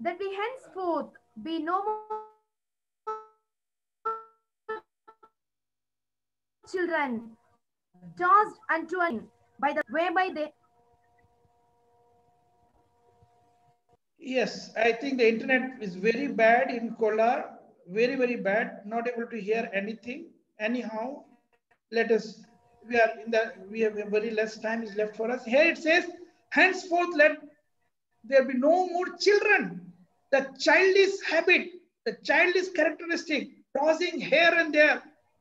that we henceforth be no more children, tossed unto by the whereby they.
Yes, I think the internet is very bad in Kolar, very, very bad, not able to hear anything. Anyhow, let us, we have very less time is left for us. Here it says, henceforth let there be no more children. The childish habit, the childish characteristic, tossing here and there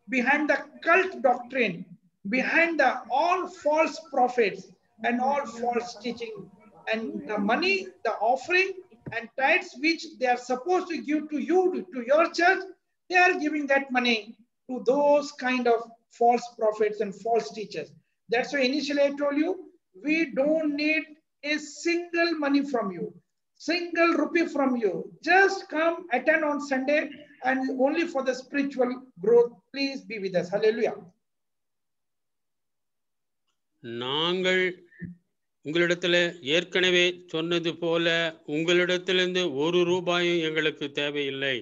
behind the cult doctrine, behind the all false prophets and all false teaching, and the money, the offering and tithes which they are supposed to give to you, to your church, they are giving that money to those kind of false prophets and false teachers. That's why initially I told you, we don't need a single money from you, single rupee from you. Just come attend on Sunday and only for the spiritual growth. Please be with us. Hallelujah.
நாங்கள் உங்களிடத்துல ஏற்கனவே சொன்னது போல உங்களிடத்திலிருந்து ஒரு ரூபாயும் எங்களுக்கு தேவையில்லை.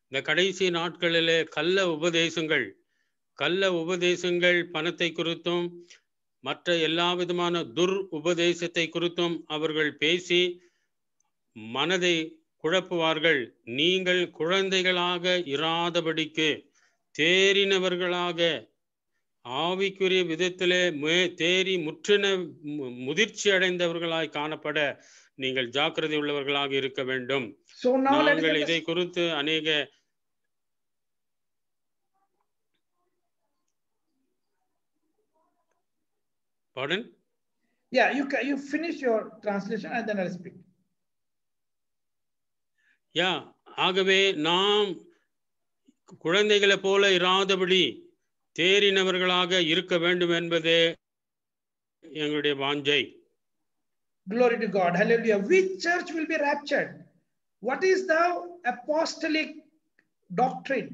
இந்த கடைசி நாட்களிலே கள்ள உபதேசங்கள் பணத்தை குறித்தும் மற்ற எல்லா விதமான உபதேசத்தை குறித்தும் அவர்கள் பேசி மனதை குழப்புவார்கள். நீங்கள் குழந்தைகளாக இராதபடிக்கு தேறினவர்களாக ஆவிக்குரிய விதத்திலே தேறி முற்றின முதிர்ச்சி அடைந்தவர்களாய் காணப்பட நீங்கள் ஜாக்கிரதை உள்ளவர்களாக இருக்க வேண்டும். நாங்கள் இதை குறித்து அநேக Pardon?
Yeah, you finish your translation and then I'll speak.
ஆகவே நாம் குழந்தைகளை போல இராதபடி தேறினவர்களாக இருக்க வேண்டும் என்பதே எங்களுடைய வாஞ்சை.
Glory to God. Hallelujah. Which church will be raptured? What is the apostolic doctrine?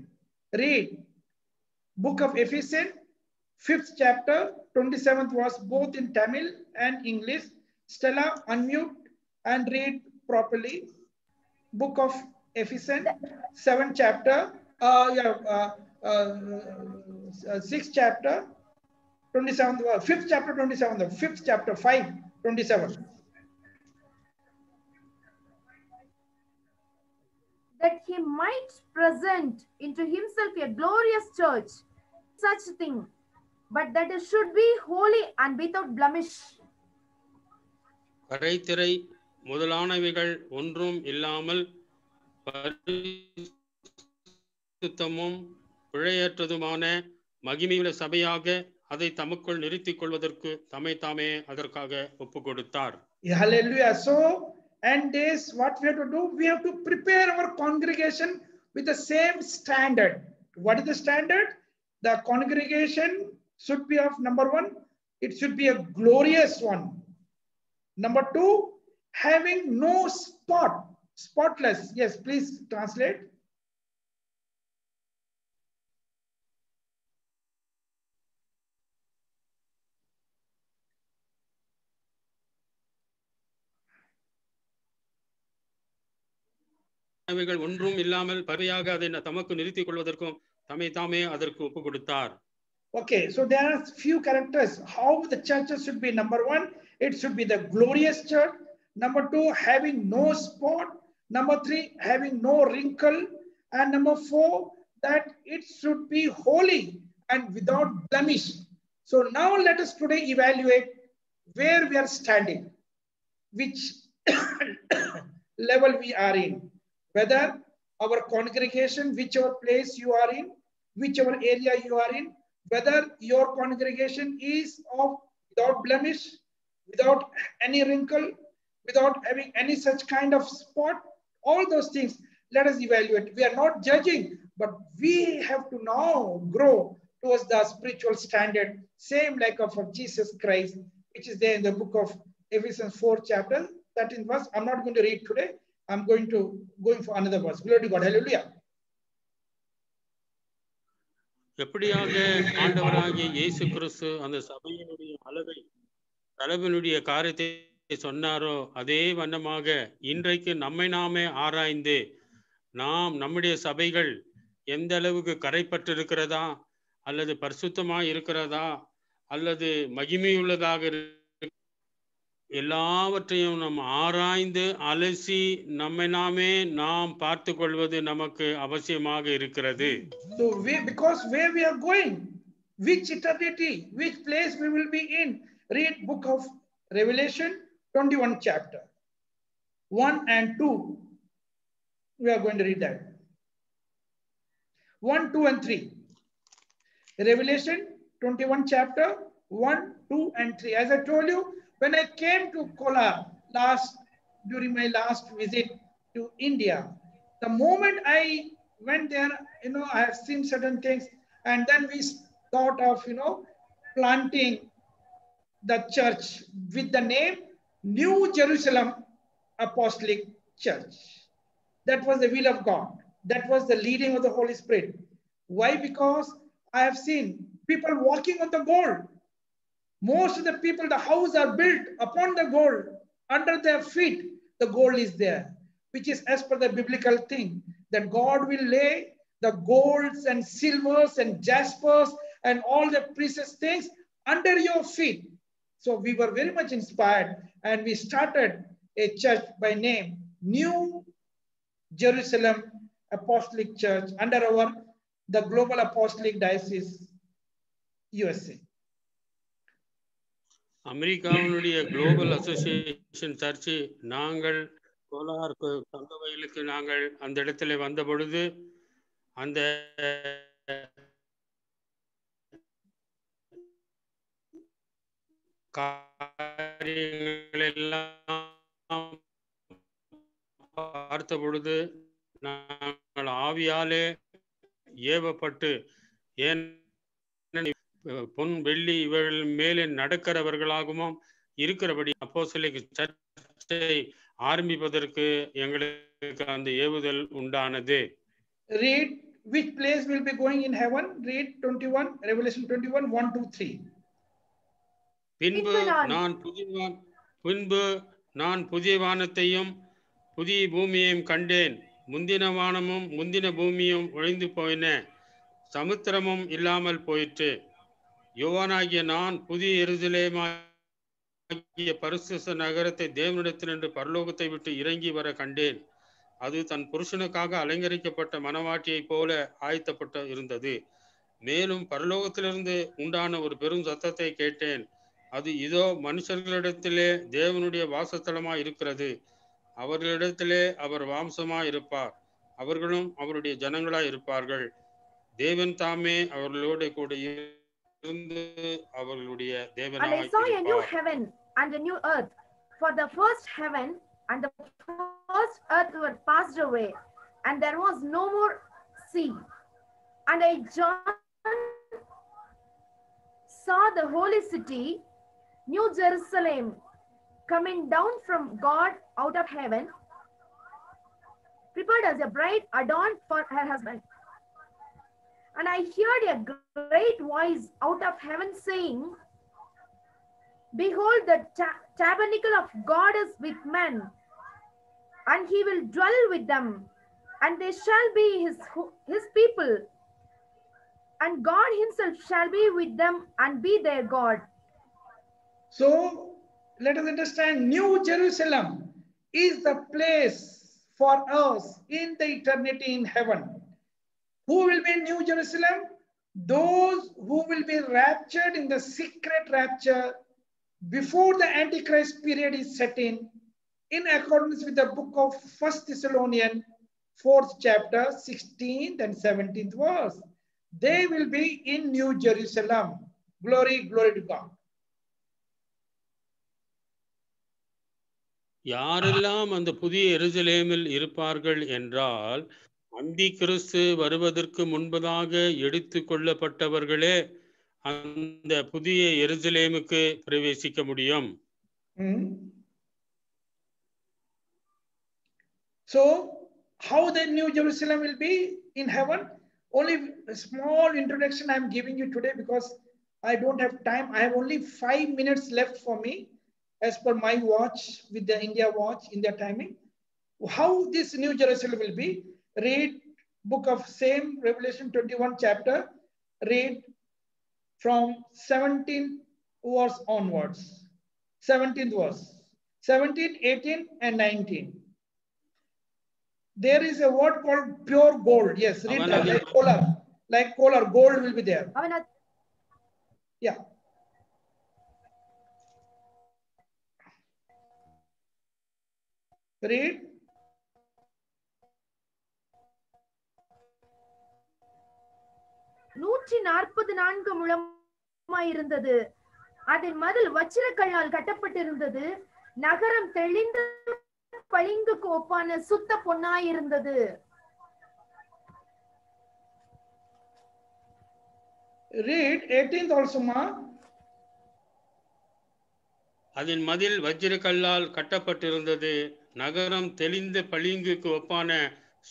Read book of Ephesians, 5th chapter, 27th verse, both in Tamil and English. Stella, unmute and read properly. Book of Ephesians, 7th chapter, 6th chapter, 27th verse, 5th chapter, 27th, 5th chapter, 5, 27.
That he might present into himself a glorious church, such thing, but that it should be holy and without blemish.
கரைத்திரை முதலானவைகள் ஒன்றும் இல்லாமல் பரிசுத்தமும் பிழையற்றதுமான மகிமையுள்ள சபையாக அதை தமக்குள் நிறுத்திக் கொள்வதற்கு தம்மை தாமே அதற்காக ஒப்பு கொடுத்தார்.
Hallelujah. So, and this, what we have to do, we have to prepare our congregation with the same standard. What is the standard? The congregation should be of, number one, it should be a glorious one. Number two, having no spot, spotless. Yes, please translate.
அவைகள் ஒன்றும் இல்லாமல் பரியாக அதை தமக்கு நிறுத்திக் கொள்வதற்கும் தம்மை தாமே அதற்கு ஒப்பு கொடுத்தார்.
Okay, so there are few characters how the churches should be. Number one, it should be the glorious church. Number two, having no spot. Number three, having no wrinkle. And number four, that it should be holy and without blemish. So now let us today evaluate where we are standing, which level we are in. Whether our congregation, whichever place you are in, whichever area you are in, whether your congregation is of without blemish, without any wrinkle, without having any such kind of spot, all those things, let us evaluate. We are not judging, but we have to now grow towards the spiritual standard, same like of Jesus Christ, which is there in the book of Ephesians 4 chapter, 13th verse. I'm not going to read today. I'm going for another verse. Glory to God. Hallelujah.
எப்படியாக ஆண்டவராகிய இயேசு கிறிஸ்து அந்த சபையினுடைய அளவை தலைவனுடைய காரியத்தை சொன்னாரோ அதே வண்ணமாக இன்றைக்கு நம்மை நாமே ஆராய்ந்து நாம் நம்முடைய சபைகள் எந்த அளவுக்கு கரைப்பட்டிருக்கிறதா அல்லது பரிசுத்தமாக இருக்கிறதா அல்லது மகிமையுள்ளதாக எல்லாவற்றையும் நாம் ஆராய்ந்து அலசி நம்மை நாமே நாம் பார்த்து கொள்வது நமக்கு அவசியமாக இருக்கிறது.
So because where we are going, which eternity, which place we will be in, read book of Revelation 21 chapter 1 and 2. We are going to read that 1, 2 and 3. Revelation 21 chapter 1, 2 and 3. As I told you, when I came to Kolar during my last visit to India, the moment I went there, I have seen certain things, and then we thought of, planting the church with the name New Jerusalem Apostolic Church. That was the will of God. That was the leading of the Holy Spirit. Why? Because I have seen people walking on the gold. Most of the people, the houses are built upon the gold. Under their feet, the gold is there, which is as per the biblical thing, that God will lay the golds and silvers and jaspers and all the precious things under your feet. So we were very much inspired, and we started a church by name New Jerusalem Apostolic Church under the Global Apostolic Diocese, USA.
அமெரிக்காவினுடைய global association church நாங்கள் கோலார் தங்கவயலுக்கு நாங்கள் அந்த இடத்துல வந்த பொழுது அந்த காரியங்கள் எல்லாம் பார்த்த பொழுது நாங்கள் ஆவியாலே ஏவப்பட்டு, பொன் வெள்ளி இவர்கள் மேலே நடக்கிறவர்களாகவும் இருக்கிறபடி அப்போஸ்தலர் சர்ச்சை ஆரம்பிப்பதற்கு எங்களுக்கு அந்த ஏவுதல் உண்டானது.
Read which place will be going in heaven. Read 21, Revelation 21, 1 to 3.
பின்பு நான் புதிய வானத்தையும் புதிய பூமியையும் கண்டேன். முந்தின வானமும் முந்தின பூமியும் ஒழிந்து போயின, சமுத்திரமும் இல்லாமல் போயிற்று. யோவானாகிய நான் புதிய எருசலேமாகிய பரிசுத்த நகரத்தை தேவனிடத்தினின்று பரலோகத்தை விட்டு இறங்கி வர கண்டேன். அது தன் புருஷனுக்காக அலங்கரிக்கப்பட்ட மணவாட்டியைப் போல ஆயத்தப்பட்டு இருந்தது. மேலும் பரலோகத்திலிருந்து உண்டான ஒரு பெரும் சத்தத்தை கேட்டேன். அது இதோ மனுஷர்களிடத்திலே தேவனுடைய வாசஸ்தலமாய் இருக்கிறது. அவர்களிடத்திலே அவர் வாம்சமாய் இருப்பார், அவர்களும் அவருடைய ஜனங்களாய் இருப்பார்கள். தேவன் தாமே அவர்களோடு கூட இருந்து அவர்களுடைய தேவனாய் இருப்பார்.
And I saw a new heaven and a new earth, for the first heaven and the first earth were passed away, and there was no more sea. And I, John, saw the holy city, New Jerusalem, coming down from God out of heaven, prepared as a bride adorned for her husband. And I heard a great voice out of heaven saying, Behold, the tabernacle of God is with men, and he will dwell with them, and they shall be his people, and God himself shall be with them and be their God.
So let us understand, New Jerusalem is the place for us in the eternity in heaven. Who will be in New Jerusalem? Those who will be raptured in the secret rapture before the Antichrist period is set in accordance with the book of 1 Thessalonians 4th chapter 16th and 17th verse. They will be in New Jerusalem. Glory, glory to God.
யாரெல்லாம் அந்த புதிய எருசலேமில் இருப்பார்கள் என்றால், அந்தி கிறிஸ்து வருவதற்கு முன்பதாக எடுத்து கொள்ளப்பட்டவர்களே அந்த புதிய எருசலேமுக்கு பிரவேசிக்க முடியும்.
So how the New Jerusalem will be in heaven? Only a small introduction I am giving you today because I don't have time. I have only 5 minutes left for me as per my watch with the India watch, India timing. How this New Jerusalem will be? Read book of same Revelation 21 chapter. Read from 17th verse onwards. 17th verse. 17, 18 and 19. There is a word called pure gold. Yes, read that. Like color. Like color, gold will be there. Yeah. Read.
நூற்றி 44 முழமாயிருந்தது. அதன் மதில் வச்சிரக்கல்லால் கட்டப்பட்டிருந்தது. நகரம் தெளிந்த பளிங்குக்கு ஒப்பான சுத்த பொன்னாயிருந்தது.
Read 18th also, ma.
அதன் மதில் வச்சிரக்கல்லால் கட்டப்பட்டிருந்தது. நகரம் தெளிந்த பளிங்குக்கு ஒப்பான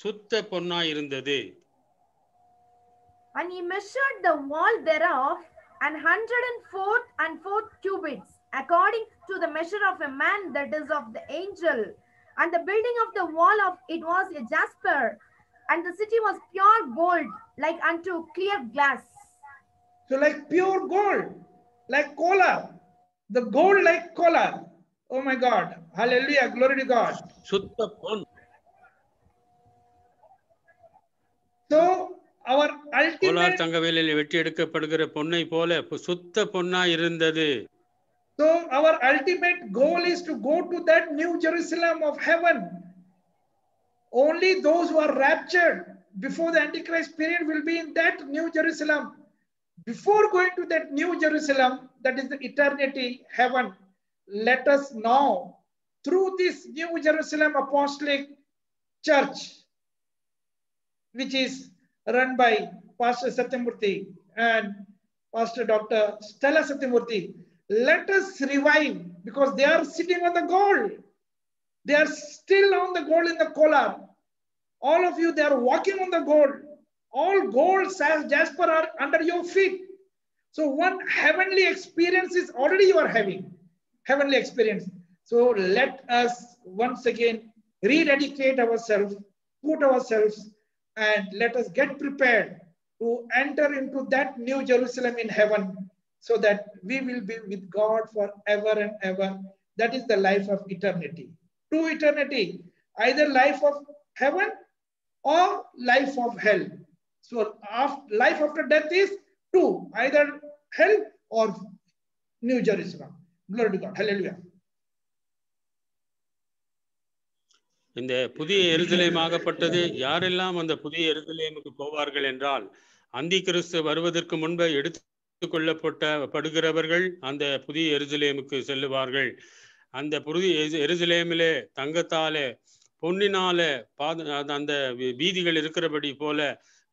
சுத்த பொன்னாயிருந்தது.
And he measured the wall thereof 104 cubits, according to the measure of a man, that is of the angel. And the building of the wall of it was a jasper, and the city was pure gold, like unto clear glass.
So like pure gold, like color. The gold like color. Oh my God. Hallelujah. Glory to God.
சுத்த பொன்.
So our ultimate
Kolar தங்கவேலில் வெட்டி எடுக்கப்படுகிற பொன்னை போல சுத்த பொன்னாய் இருந்தது.
So our ultimate goal is to go to that New Jerusalem of heaven. Only those who are raptured before the Antichrist period will be in that New Jerusalem. Before going to that New Jerusalem, that is the eternity heaven, let us now, through this New Jerusalem Apostolic Church, which is run by Pastor Satyamurthy and Pastor Dr. Stella Satyamurthy, let us revive, because they are sitting on the gold. They are still on the gold in the Kolar. All of you, they are walking on the gold. All gold, jasper are under your feet. So one heavenly experience is already you are having. Heavenly experience. So let us once again rededicate ourselves, put ourselves, and let us get prepared to enter into that new Jerusalem in heaven, so that we will be with God forever and ever. That is the life of eternity. To eternity, either life of heaven or life of hell. So life after death is two, either hell or New Jerusalem. Glory to God. Hallelujah.
இந்த புதிய எருசலேமாகப்பட்டது யாரெல்லாம் அந்த புதிய எருசலேமுக்கு போவார்கள் என்றால், அந்தி கிறிஸ்து வருவதற்கு முன்பு எடுத்து கொள்ளப்படுகிறவர்கள் அந்த புதிய எருசலேமுக்கு செல்லுவார்கள். அந்த புதிய எருசலேமிலே தங்கத்தாலே பொன்னினால அந்த வீதிகள் இருக்கிறபடி போல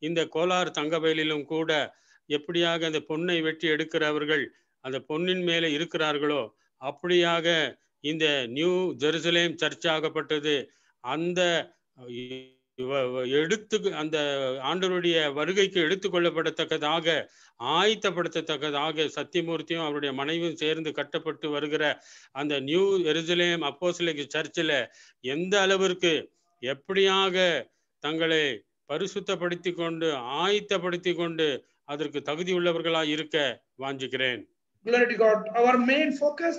இந்த கோலார் தங்கவயலிலும் கூட எப்படியாக அந்த பொன்னை வெட்டி எடுக்கிறவர்கள் அந்த பொன்னின் மேலே இருக்கிறார்களோ, அப்படியாக இந்த நியூ ஜெருசலேம் சர்ச் ஆகப்பட்டது அந்த அந்த ஆண்டவருடைய வருகைக்கு எடுத்துக்கொள்ளப்படத்தக்கதாக ஆயத்தப்படுத்தத்தக்கதாக சத்தியமூர்த்தியும் அவருடைய மனைவியும் சேர்ந்து கட்டப்பட்டு வருகிற அந்த நியூ எருசலேம் அப்போஸ்தலிக் சர்ச்சில் எந்த அளவிற்கு எப்படியாக தங்களை பரிசுத்தப்படுத்தி கொண்டு ஆயத்தப்படுத்தி கொண்டு அதற்கு தகுதி உள்ளவர்களாய் இருக்க வாஞ்சிக்கிறேன்.
Glory to God. Our main focus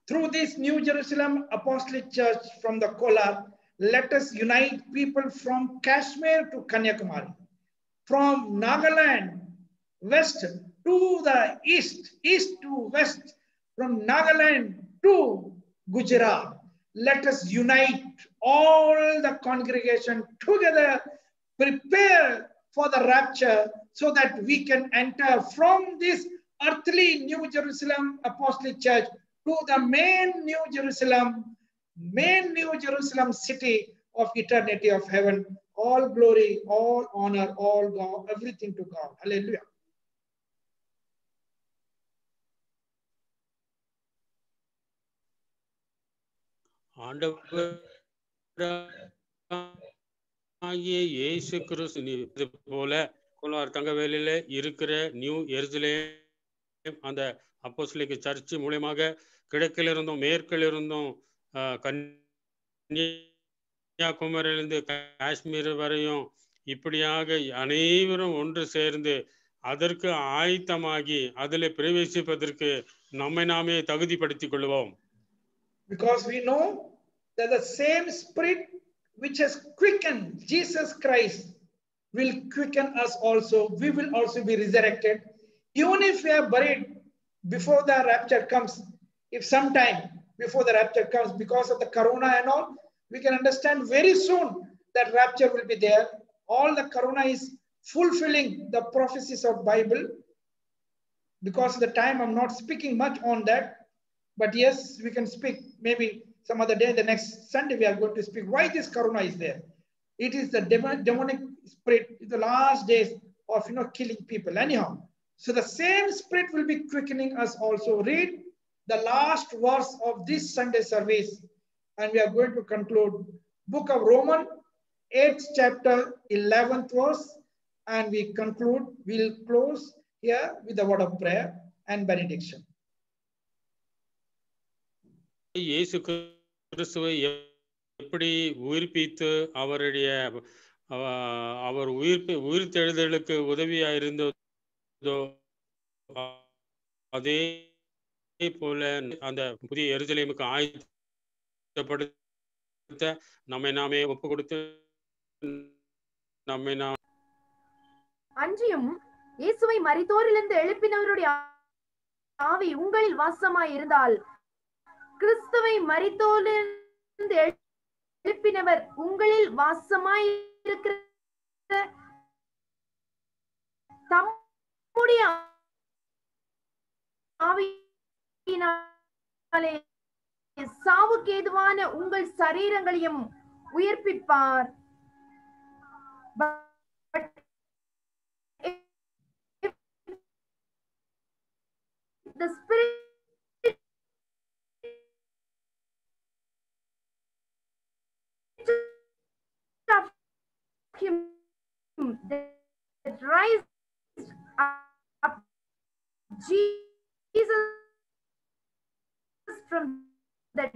through this New Jerusalem Apostolic Church from the Kolar, let us unite people from Kashmir to Kanyakumari, from Nagaland west to the east, east to west, from Nagaland to Gujarat. Let us unite all the congregation together, prepare for the rapture, so that we can enter from this earthly New Jerusalem Apostolic Church to the main New Jerusalem city of eternity of heaven. All glory, all honor, all God, everything to God. Hallelujah.
இயேசு கிறிஸ்து போல கோலார் தங்கவேலில இருக்கிற new எருசலேம் அந்த apostolic search மூலமாக கிழக்கிலிருந்தும் மேற்கிலிருந்தும் கன்னியாகுமரியிலிருந்து காஷ்மீர் வரையும் இப்படியாக அனைவரும் ஒன்று சேர்ந்து அதற்கு ஆயத்தமாகி அதில் பிரவேசிப்பதற்கு நம்மை நாமே தகுதிப்படுத்திக் கொள்வோம்.
Because we know that the same spirit which has quickened Jesus Christ will quicken us also. We will also be resurrected. Even if we are buried before the rapture comes, if sometime before the rapture comes, because of the corona and all, we can understand very soon that rapture will be there. All the corona is fulfilling the prophecies of Bible. Because of the time, I'm not speaking much on that. But yes, we can speak maybe some other day. The next Sunday, we are going to speak why this corona is there. It is the demonic spirit in the last days of killing people. Anyhow, so the same spirit will be quickening us also. Read the last verse of this Sunday service, and we are going to conclude book of Romans, 8th chapter, 11th verse, and we conclude. We'll close here with the word of prayer and benediction.
இயேசு கிறிஸ்துவை எப்படி உயிர்ப்பித்து அவர் உயிர்த்தெழுதலுக்கு உதவியா இருந்ததோ அதே போல அந்த புதிய எருசலேமுக்கு ஆயத்தப்படுத்த நம்மை நாமே ஒப்பு கொடுத்து நம்மை நாம்
அன்றியும் இயேசுவை மரித்தோரிலிருந்து எழுப்பினவருடைய ஆவி உங்களில் வாசமாய் இருந்தால், கிறிஸ்துவை மரித்தோரிலிருந்து எழுப்பினவர் உங்களில் வாசமாய் இருக்கிற தம்முடைய ஆவியினாலே சாவுக்கு ஏதுவான உங்கள் சரீரங்களையும் உயிர்ப்பிப்பார். him that raised up Jesus from the